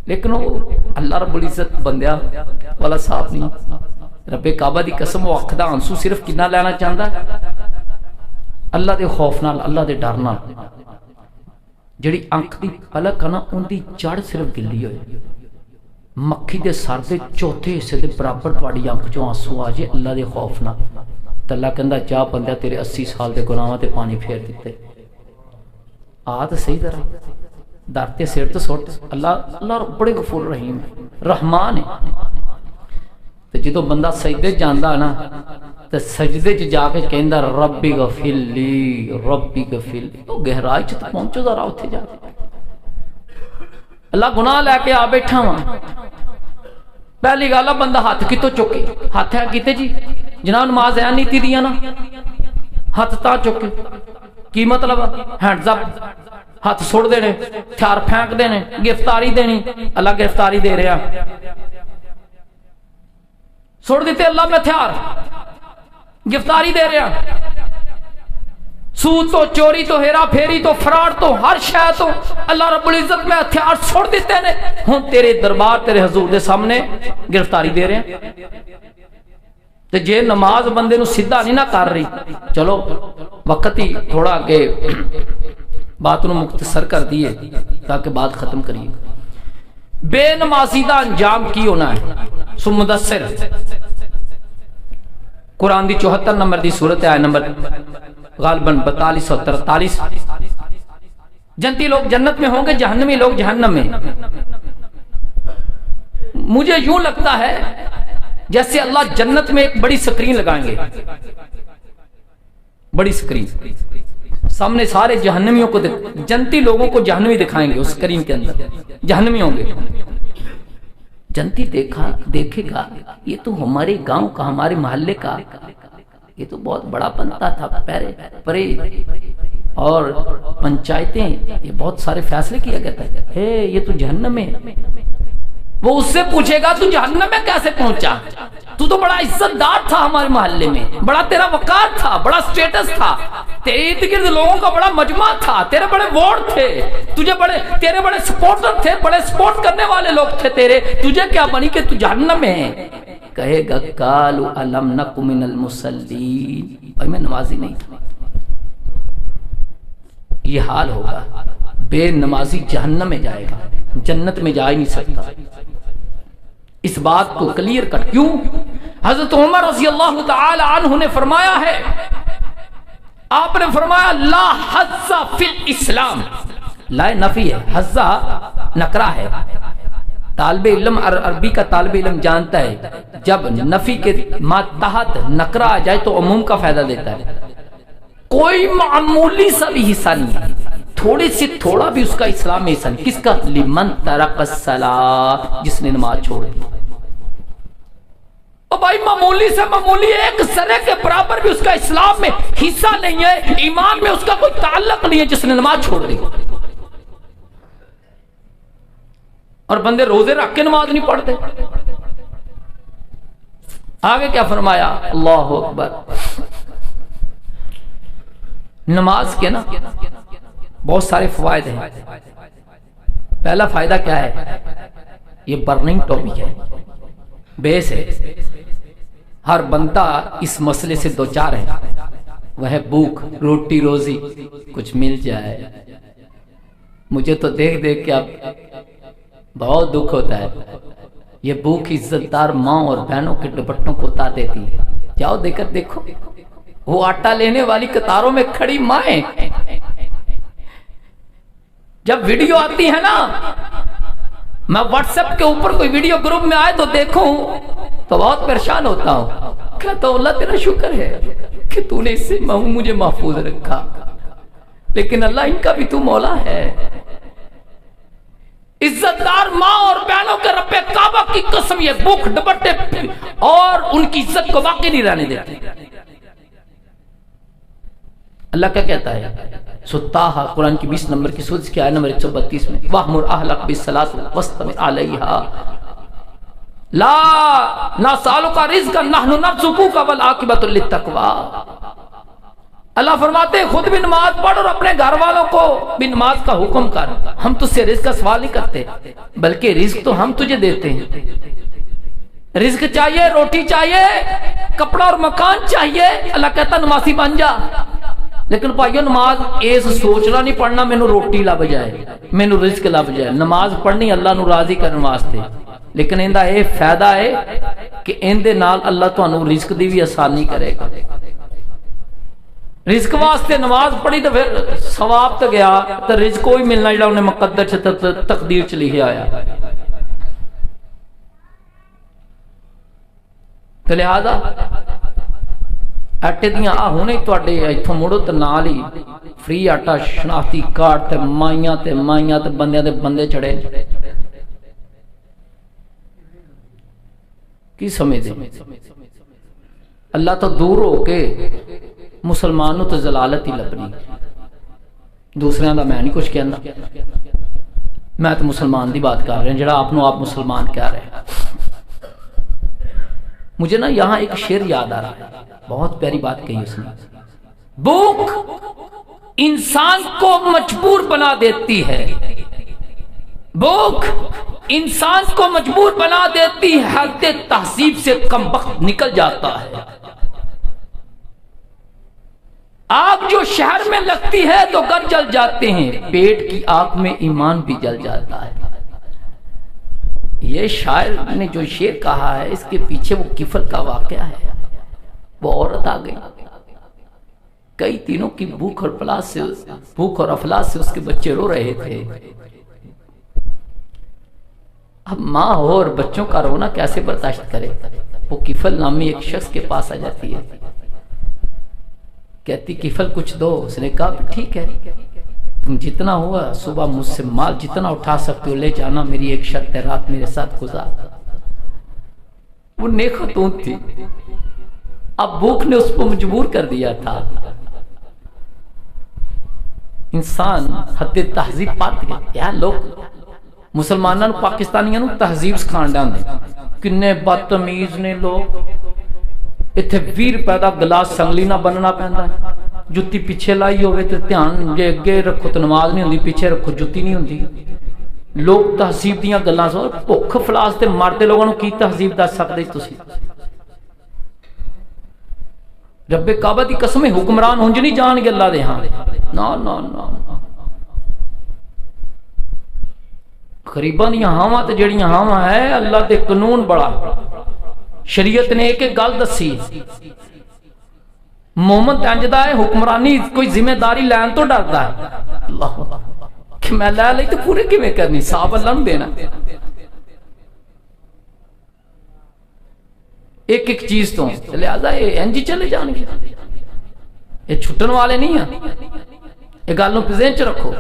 لیکن وہ اللہ رب العزت بندیا والا صاحب نہیں. رب کعبہ دی قسم وہ اکھ دا آنسو صرف کنا لینا چاہتا ہے؟ اللہ دے خوف نال، اللہ دے ڈر نال. جڑی اکھ دی پلک ہے نا ان دی جڑ صرف گلی ہوئے، مکھی دے سر دے چوتھے حصے دے برابر تواڈی اکھ چوں آنسو آ جے اللہ دے خوف نال. تے اللہ کہندا جا بندیا تیرے 80 سال دے گناہاں تے پانی پھیر دتے. آ تے صحیح طرح در تے سر تے سٹ. اللہ بڑے غفور رحیم رحمان ہے. تے جدوں بندہ سجدے جاندا ہے نا تے سجدے چ جا کے کہندا ربی غفر لی ربی غفر لی. تو گہرائی چ پہنچو ذرا اوتھے جا کے. اللہ گناہ لے کے آ بیٹھا وا. پہلی گل بندہ ہاتھ کتوں چکے، ہاتھ ہے کیتے جی جناب نماز ہے نیتی دیا نا، ہاتھ تا چکے کی مطلب؟ ہینڈز اپ، ہاتھ سڑ دینے، ہتھیار پھینک دینے، گرفتاری دینی، اللہ گرفتاری دے رہا، سڑ دیتے اللہ میں ہتھیار، گرفتاری دے رہا، سود تو، چوری تو، ہیرا پھیری تو، فراڈ تو، ہر شے تو اللہ رب العزت میں ہتھیار چھوڑ دیتے ہیں، ہوں تیرے دربار تیرے حضور دے سامنے گرفتاری دے رہے ہیں۔ تے جے نماز بندے نو سیدھا نہیں نہ کر رہی، چلو وقت ہی تھوڑا کہ بات نو مختصر کر دیے تاکہ بات ختم کریے۔ بے نمازی دا انجام کی ہونا ہے؟ سو مدثر قرآن دی 74 نمبر دی سورت آیت نمبر غالباً 42 اور 43، جنتی لوگ جنت میں ہوں گے، جہنمی لوگ جہنم میں۔ مجھے یوں لگتا ہے جیسے اللہ جنت میں ایک بڑی سکرین لگائیں گے، بڑی سکرین، سامنے سارے جہنمیوں کو جنتی لوگوں کو جہنمی دکھائیں گے، اس سکرین کے اندر جہنمی ہوں گے۔ جنتی دیکھے گا یہ تو ہمارے گاؤں کا، ہمارے محلے کا، یہ تو بہت بڑا بنتا تھا، پرے اور پنچایتیں، یہ بہت سارے فیصلے کیا گیا تھا، یہ تو جہنم میں۔ وہ اس سے پوچھے گا تو جہنم میں کیسے پہنچا؟ تو بڑا عزت دار تھا ہمارے محلے میں، بڑا تیرا وقار تھا، بڑا سٹیٹس تھا، تیرے ارد گرد لوگوں کا بڑا مجمع تھا، تیرے بڑے ووٹ تھے، تیرے بڑے سپورٹر تھے، بڑے سپورٹ کرنے والے لوگ تھے تیرے، تجھے کیا بنی کہ تو جہنم میں ہے؟ کہے گا قالوا الم نک من المصلین، بھائی میں نمازی نہیں تھا۔ یہ حال ہوگا، بے نمازی جہنم میں جائے گا، جنت میں جا ہی نہیں سکتا۔ اس بات کو کلیئر کر، کیوں؟ حضرت عمر رضی اللہ تعالی عنہ نے فرمایا ہے، آپ نے فرمایا لا حظ فی الاسلام، لا نفی ہے، حظ نکرہ ہے۔ طالب علم عربی کا طالب علم جانتا ہے جب نفی کے تحت نکرہ آ جائے تو عموم کا فائدہ دیتا ہے۔ کوئی معمولی سا بھی حصہ نہیں ہے، تھوڑی سی تھوڑا بھی اس کا اسلام میں حصہ نہیں۔ کس کا؟ لمن ترک الصلاۃ، جس نے نماز چھوڑ دی۔ اور بھائی معمولی سے معمولی ایک ذرے کے برابر بھی اس کا اسلام میں حصہ نہیں ہے، ایمان میں اس کا کوئی تعلق نہیں ہے، جس نے نماز چھوڑ دی۔ اور بندے روزے رکھ کے نماز نہیں پڑھتے۔ آگے کیا فرمایا؟ اللہ اکبر۔ نماز کے نا بہت سارے فوائد ہیں۔ پہلا فائدہ کیا ہے؟ یہ برننگ ٹاپک ہے، بیس ہے، ہر بندہ اس مسئلے سے دوچار ہے، وہ ہے بھوک، روٹی روزی کچھ مل جائے۔ مجھے تو دیکھ دیکھ کے اب بہت دکھ ہوتا ہے، یہ بھوک عزت دار ماں اور بہنوں کے دوپٹوں کو اتار دیتی ہے۔ جاؤ دے کر دیکھو، وہ آٹا لینے والی قطاروں میں کھڑی مائیں جب ویڈیو آتی ہے نا، میں واٹس ایپ کے اوپر کوئی ویڈیو گروپ میں آئے تو دیکھوں تو بہت پریشان ہوتا ہوں، کہتا ہوں اللہ تیرا شکر ہے کہ تو نے اس سے مجھے محفوظ رکھا، لیکن اللہ ان کا بھی تو مولا ہے۔ عزت دار ماں اور بہنوں کے رب کعبہ کی قسم، یہ بھوک دوپٹے اور ان کی عزت کو باقی نہیں رہنے دیتے۔ اللہ کیا کہتا ہے؟ سطاحہ قرآن کی 20 نمبر کی سورت کی آیت نمبر 132 میں، وَأْمُرْ أَهْلَكَ بِالصَّلَاةِ وَاسْتَبِقْ عَلَيْهَا لَا نَسْأَلُكَ رِزْقًا نَحْنُ نَرْزُقُكَ وَالْعَاقِبَةُ لِلتَّقْوَىٰ۔ اللہ فرماتے ہیں خود بھی نماز پڑھ اور اپنے گھر والوں کو بھی نماز کا حکم کر، ہم تجھ سے رزق کا سوال نہیں کرتے، بلکہ رزق تو ہم تجھے دیتے ہیں۔ رزق چاہیے، روٹی چاہیے، کپڑا اور مکان چاہیے، اللہ کہتا نمازی بن جا۔ لیکن بھائیو نماز ایس سوچنا نہیں پڑھنا مینوں روٹی لب جائے، مینوں رزق لب جائے۔ نماز پڑھنی اللہ نو راضی کرنے واسطے، لیکن ایندا اے فائدہ ہے کہ ایندے نال اللہ تانوں رزق دی بھی آسانی کرے گا۔ رزق واسطے نماز پڑھی تو پھر ثواب تو گیا، تو رزق کوئی ملنا جڑا انہیں مقدر چ تقدیر چ لکھیا آیا۔ تو لہذا آٹے دیاں ہونے تواڈے ایتھوں مڑو تے نال ہی فری آٹا شناختی کارڈ تے مائیاں تے بندیاں دے بندے چڑھے، کی سمجھدے؟ اللہ تو دور ہو کے مسلمانوں تو ضلالت ہی لبنی۔ دوسرے دا میں نہیں کچھ کہنا، میں تو مسلمان دی بات کر رہا ہوں جڑا آپ مسلمان کہہ رہے ہیں۔ مجھے نا یہاں ایک شعر یاد آ رہا ہے، بہت پیاری بات کہی اس نے، بھوک انسان کو مجبور بنا دیتی ہے، بھوک انسان کو مجبور بنا دیتی ہے، حد تہذیب سے کم وقت نکل جاتا ہے۔ آگ جو شہر میں لگتی ہے تو گھر جل جاتے ہیں، پیٹ کی آگ میں ایمان بھی جل جاتا ہے۔ یہ شاعر نے جو شعر کہا ہے اس کے پیچھے وہ کفل کا واقعہ ہے۔ وہ عورت آ گئی، کئی دنوں کی بھوک اور افلاس سے اس کے بچے رو رہے تھے۔ اب ماں ہو اور بچوں کا رونا کیسے برداشت کرے؟ وہ کفل نامی ایک شخص کے پاس آ جاتی ہے، کہتی کفل کچھ دو۔ اس نے کہا ٹھیک ہے، تم جتنا ہوا صبح مجھ سے مال جتنا اٹھا سکتے ہو لے جانا، میری ایک شرط ہے رات میرے ساتھ گزار۔ وہ نیک خاتون تھی، اب بھوک نے اس کو مجبور کر دیا تھا۔ انسان حد تہذیب پات گئے یار، لوگ مسلمانوں پاکستانیاں نو تہذیب سکھان ڈاندے، کنے بدتمیز نے لوگ۔ اتنے 20 روپے دا گلاس سنگلی نہ بننا پیندا ہے، جتی پیچھے لائی ہوئے تو دھیان جے اگے رکھو تو نماز نہیں ہوندی، پیچھے رکھو جتی نہیں ہوندی۔ لوگ تہذیب دیاں گلاں سو بھوک فلاس تے مردے لوگوں کی تہذیب دس سکدے تسی؟ رب کعبہ دی قسم حکمران ہنج نہیں جان گے اللہ دے ہاں، نا نا نا۔ غریباں دیاں ہاواں تے جڑیاں ہاواں ہے، اللہ دے قانون بڑا، شریعت نے ایک گل دسی، مومن انجدا ہے حکمرانی کوئی ذمہ داری لین تو ڈردا ہے، اللہ کہ میں لے لئی تو پورے کیویں کرنی، صاحب اللہ نوں دینا۔ ایک ایک چیز تو لہذا یہ انج چلے جان گے، یہ چھٹن والے نہیں ہیں، یہ گل نوں ذہن چ رکھو۔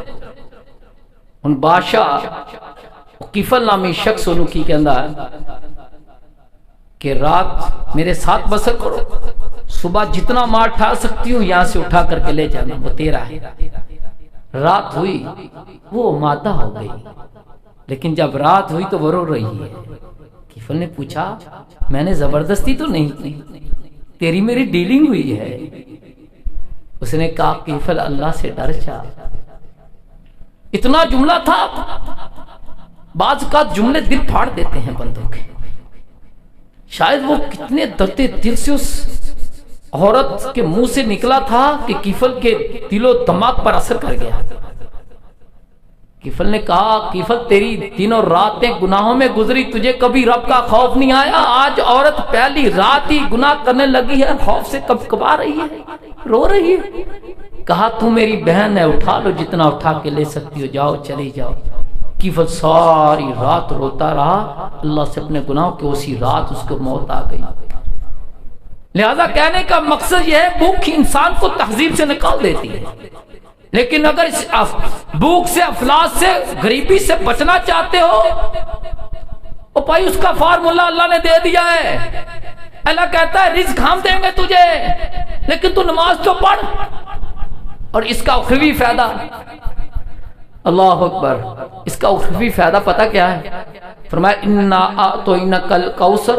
ہن بادشاہ کفل نامی شخص انہوں کی کہندا ہے کہ رات میرے ساتھ بسر کرو، صبح جتنا مال اٹھا سکتی ہوں یہاں سے اٹھا کر کے لے جانا، وہ تیرا ہے۔ رات ہوئی وہ مادہ ہو گئی، لیکن جب رات ہوئی تو وہ رو رہی ہے۔ کفل نے پوچھا میں نے زبردستی تو نہیں کی، تیری میری ڈیلنگ ہوئی ہے۔ اس نے کہا کفل اللہ سے ڈر جا۔ اتنا جملہ تھا، بعض کا جملے دل پھاڑ دیتے ہیں بندوں کے۔ شاید وہ کتنے درد دل سے اس عورت کے منہ سے نکلا تھا کہ کفل کے دل و دماغ پر اثر کر گیا۔ کفل نے کہا کفل تیری دنوں راتیں گناہوں میں گزری، تجھے کبھی رب کا خوف نہیں آیا؟ آج عورت پہلی رات ہی گناہ کرنے لگی ہے، خوف سے کب کبا رہی ہے، رو رہی ہے۔ کہا تو میری بہن ہے، اٹھا لو جتنا اٹھا کے لے سکتی ہو، جاؤ چلی جاؤ۔ کفل ساری رات روتا رہا اللہ سے اپنے گناہوں کے، اسی رات اس کو موت آ گئی۔ لہذا کہنے کا مقصد یہ ہے بھوک انسان کو تہذیب سے نکال دیتی ہے، لیکن اگر بھوک سے افلاس سے غریبی سے بچنا چاہتے ہو او بھائی اس کا فارمولہ اللہ نے دے دیا ہے۔ اللہ کہتا ہے رزق ہم دیں گے تجھے، لیکن تو نماز تو پڑھ۔ اور اس کا اخروی فائدہ، اللہ اکبر، اس کا اخروی فائدہ پتہ کیا ہے؟ فرمایا انا اعطینک الکوثر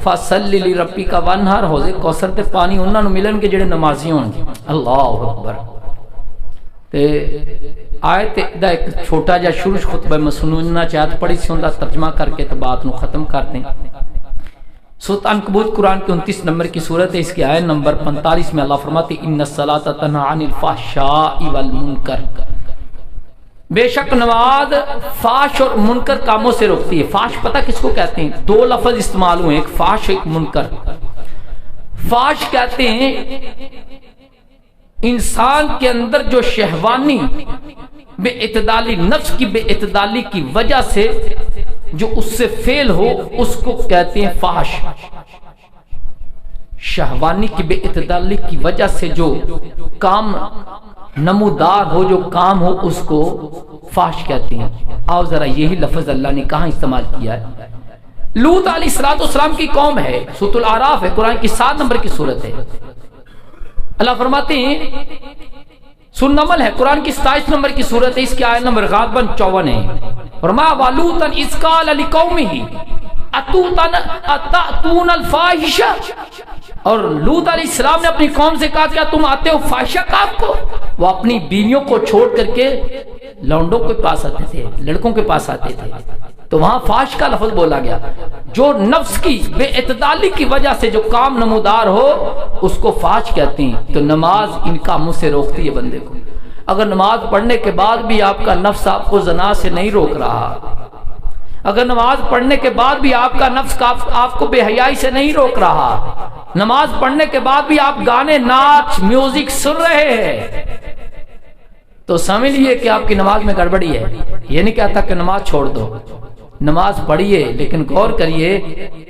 فصل لربک وانحر، حوض کوثر تے پانی انہاں نوں ملن گے جڑے نمازی ہون گے۔ اللہ اکبر۔ تے آیت دا ایک چھوٹا جا شروع خطبہ مسنونہ چاہت پڑھی سی، اوندا ترجمہ کر کے تو بات نو ختم کرتے ہیں۔ سورۃ عنکبوت قرآن کی 29 نمبر کی سورت ہے، اس کی آیت نمبر 45 میں اللہ فرماتے ان الصلاۃ تنہی عن الفحشاء والمنکر، بے شک نماز فحش اور منکر کاموں سے روکتی ہے۔ فحش پتہ کس کو کہتے ہیں؟ دو لفظ استعمال ہوئے، ایک فحش ایک منکر۔ فحش کہتے ہیں انسان کے اندر جو شہوانی بے اعتدالی، نفس کی بے اعتدالی کی وجہ سے جو اس سے فعل ہو اس کو کہتے ہیں فحش۔ شہوانی کی بے اعتدالی کی وجہ سے جو کام نمودار ہو، جو کام ہو، اس کو فحش کہتے ہیں۔ آؤ ذرا یہی لفظ اللہ نے کہاں استعمال کیا ہے؟ لوط علیہ السلام کی قوم ہے، سورۃ الاعراف ہے، قرآن کی 7 نمبر کی سورت ہے۔ اللہ فرماتے ہیں سورہ نمل ہے، قرآن کی 27 نمبر کی سورت ہے، اس کی آیت نمبر غالباً 54 ہے۔ فرمایا وَلُوطًا إِذْ قَالَ لِقَوْمِهِ أَتَأْتُونَ الْفَاحِشَةَ، اور لوط علیہ السلام نے اپنی قوم سے کہا کیا تم آتے ہو فاحشہ کام کو؟ وہ اپنی بیویوں کو چھوڑ کر کے لونڈوں کے پاس آتے تھے، لڑکوں کے پاس آتے تھے، تو وہاں فاحش کا لفظ بولا گیا۔ جو نفس کی بے اعتدالی کی وجہ سے جو کام نمودار ہو اس کو فاحش کہتے ہیں۔ تو نماز ان کاموں سے روکتی ہے بندے کو۔ اگر نماز پڑھنے کے بعد بھی آپ کا نفس آپ کو زنا سے نہیں روک رہا، اگر نماز پڑھنے کے بعد بھی آپ کا نفس آپ کو بے حیائی سے نہیں روک رہا، نماز پڑھنے کے بعد بھی آپ گانے، ناچ، میوزک سن رہے ہیں، تو سمجھ لیے کہ آپ کی نماز میں گڑبڑی ہے۔ یہ نہیں کہتا کہ نماز چھوڑ دو، نماز پڑھیے، لیکن غور کریے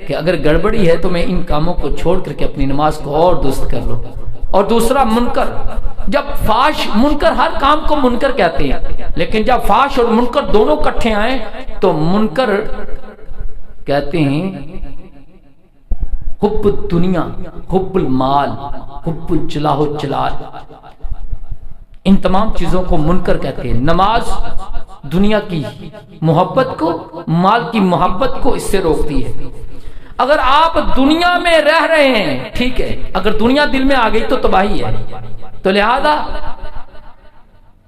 کہ اگر گڑبڑی ہے تو میں ان کاموں کو چھوڑ کر کے اپنی نماز کو اور درست کر لوں۔ اور دوسرا منکر، جب فاحش منکر، ہر کام کو منکر کہتے ہیں، لیکن جب فاحش اور منکر دونوں کٹھے آئیں تو منکر کہتے ہیں حب الدنیا، حب المال، حب الجلاہ والجلال، ان تمام چیزوں کو منکر کہتے ہیں۔ نماز دنیا کی محبت کو، مال کی محبت کو اس سے روکتی ہے۔ اگر آپ دنیا میں رہ رہے ہیں ٹھیک ہے، اگر دنیا دل میں آ گئی تو تباہی ہے۔ تو لہذا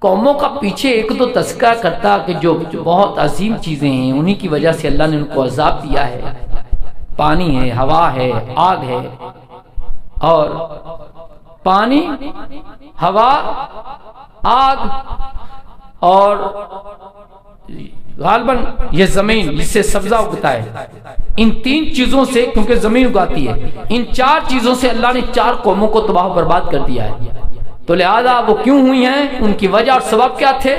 قوموں کا پیچھے ایک دو تذکرہ کرتا کہ جو بہت عظیم چیزیں ہیں انہی کی وجہ سے اللہ نے ان کو عذاب دیا ہے۔ پانی ہے، ہوا ہے، آگ ہے، اور پانی، ہوا، آگ اور غالباً یہ زمین جس سے سبزہ اگتا ہے، ان تین چیزوں سے، کیونکہ زمین اگاتی ہے، ان چار چیزوں سے اللہ نے چار قوموں کو تباہ و برباد کر دیا ہے۔ تو لہذا وہ کیوں ہوئی ہیں، ان کی وجہ اور سبب کیا تھے؟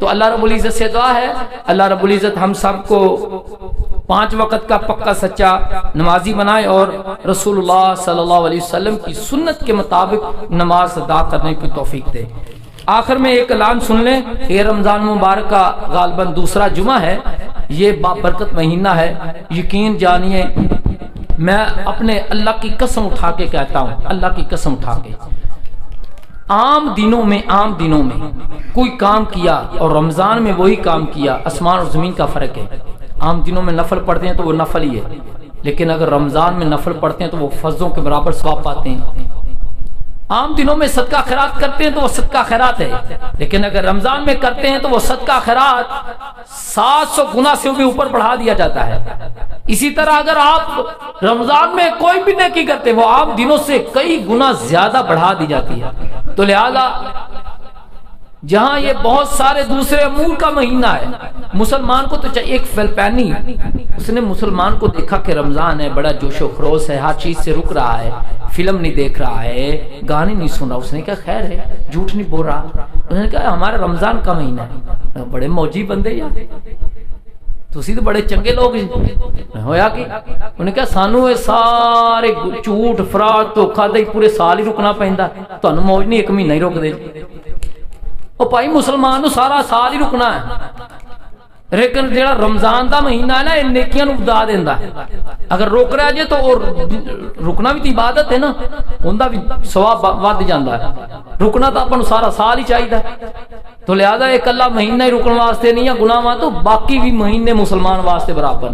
تو اللہ رب العزت سے دعا ہے اللہ رب العزت ہم سب کو 5 وقت کا پکا سچا نمازی بنائے اور رسول اللہ صلی اللہ علیہ وسلم کی سنت کے مطابق نماز ادا کرنے کی توفیق دے۔ آخر میں ایک اعلان سن لیں، یہ رمضان مبارک کا غالباً دوسرا جمعہ ہے، یہ بابرکت مہینہ ہے، یقین جانیے میں اپنے اللہ کی قسم اٹھا کے کہتا ہوں، اللہ کی قسم اٹھا کے، عام دنوں میں کوئی کام کیا اور رمضان میں وہی کام کیا، آسمان اور زمین کا فرق ہے۔ عام دنوں میں نفل پڑھتے ہیں تو وہ نفل ہی ہے، لیکن اگر رمضان میں نفل پڑھتے ہیں تو وہ فرضوں کے برابر ثواب پاتے ہیں۔ عام دنوں میں صدقہ خیرات کرتے ہیں تو وہ صدقہ خیرات ہے، لیکن اگر رمضان میں کرتے ہیں تو وہ صدقہ خیرات 700 گنا سے بھی اوپر بڑھا دیا جاتا ہے۔ اسی طرح اگر آپ رمضان میں کوئی بھی نیکی کرتے وہ عام دنوں سے کئی گنا زیادہ بڑھا دی جاتی ہے۔ تو لہذا جہاں یہ بہت سارے دوسرے امور کا مہینہ ہے، مسلمان کو تو چاہیے، ایک فلپینی اس نے مسلمان کو دیکھا کہ رمضان ہے، بڑا جوش و خروش ہے، ہر چیز سے رک رہا ہے، فلم نہیں دیکھ رہا ہے، گانے نہیں سن رہا، اس نے کہا خیر ہے، جھوٹ نہیں بول رہا، انہوں نے کہا ہمارا رمضان کا مہینہ ہے، بڑے موجی بندے یار، تسی تو بڑے چنگے لوگ ہویا کہ انہوں نے کہا سانو یہ سارے جھوٹ فراڈ دھوکھا دہی پورے سال ہی رکنا پیندا، تانوں موج نہیں 1 مہینہ ہی روک دے۔ او بھائی مسلمان نو سارا سال ہی رکنا ہے، لیکن جڑا رمضان دا مہینہ ہے نا یہ نیکیاں نو بدا دیندا ہے، اگر روک رہا جے تو رکنا بھی تو عبادت ہے نا، اوندا بھی ثواب ود جاندا ہے، رکنا تو اپن سارا سال ہی چاہیے۔ تو لہذا ایک اللہ مہینہ ہی رکن واسطے نہیں ہے گناہ، تو باقی بھی مہینے مسلمان واسطے برابر۔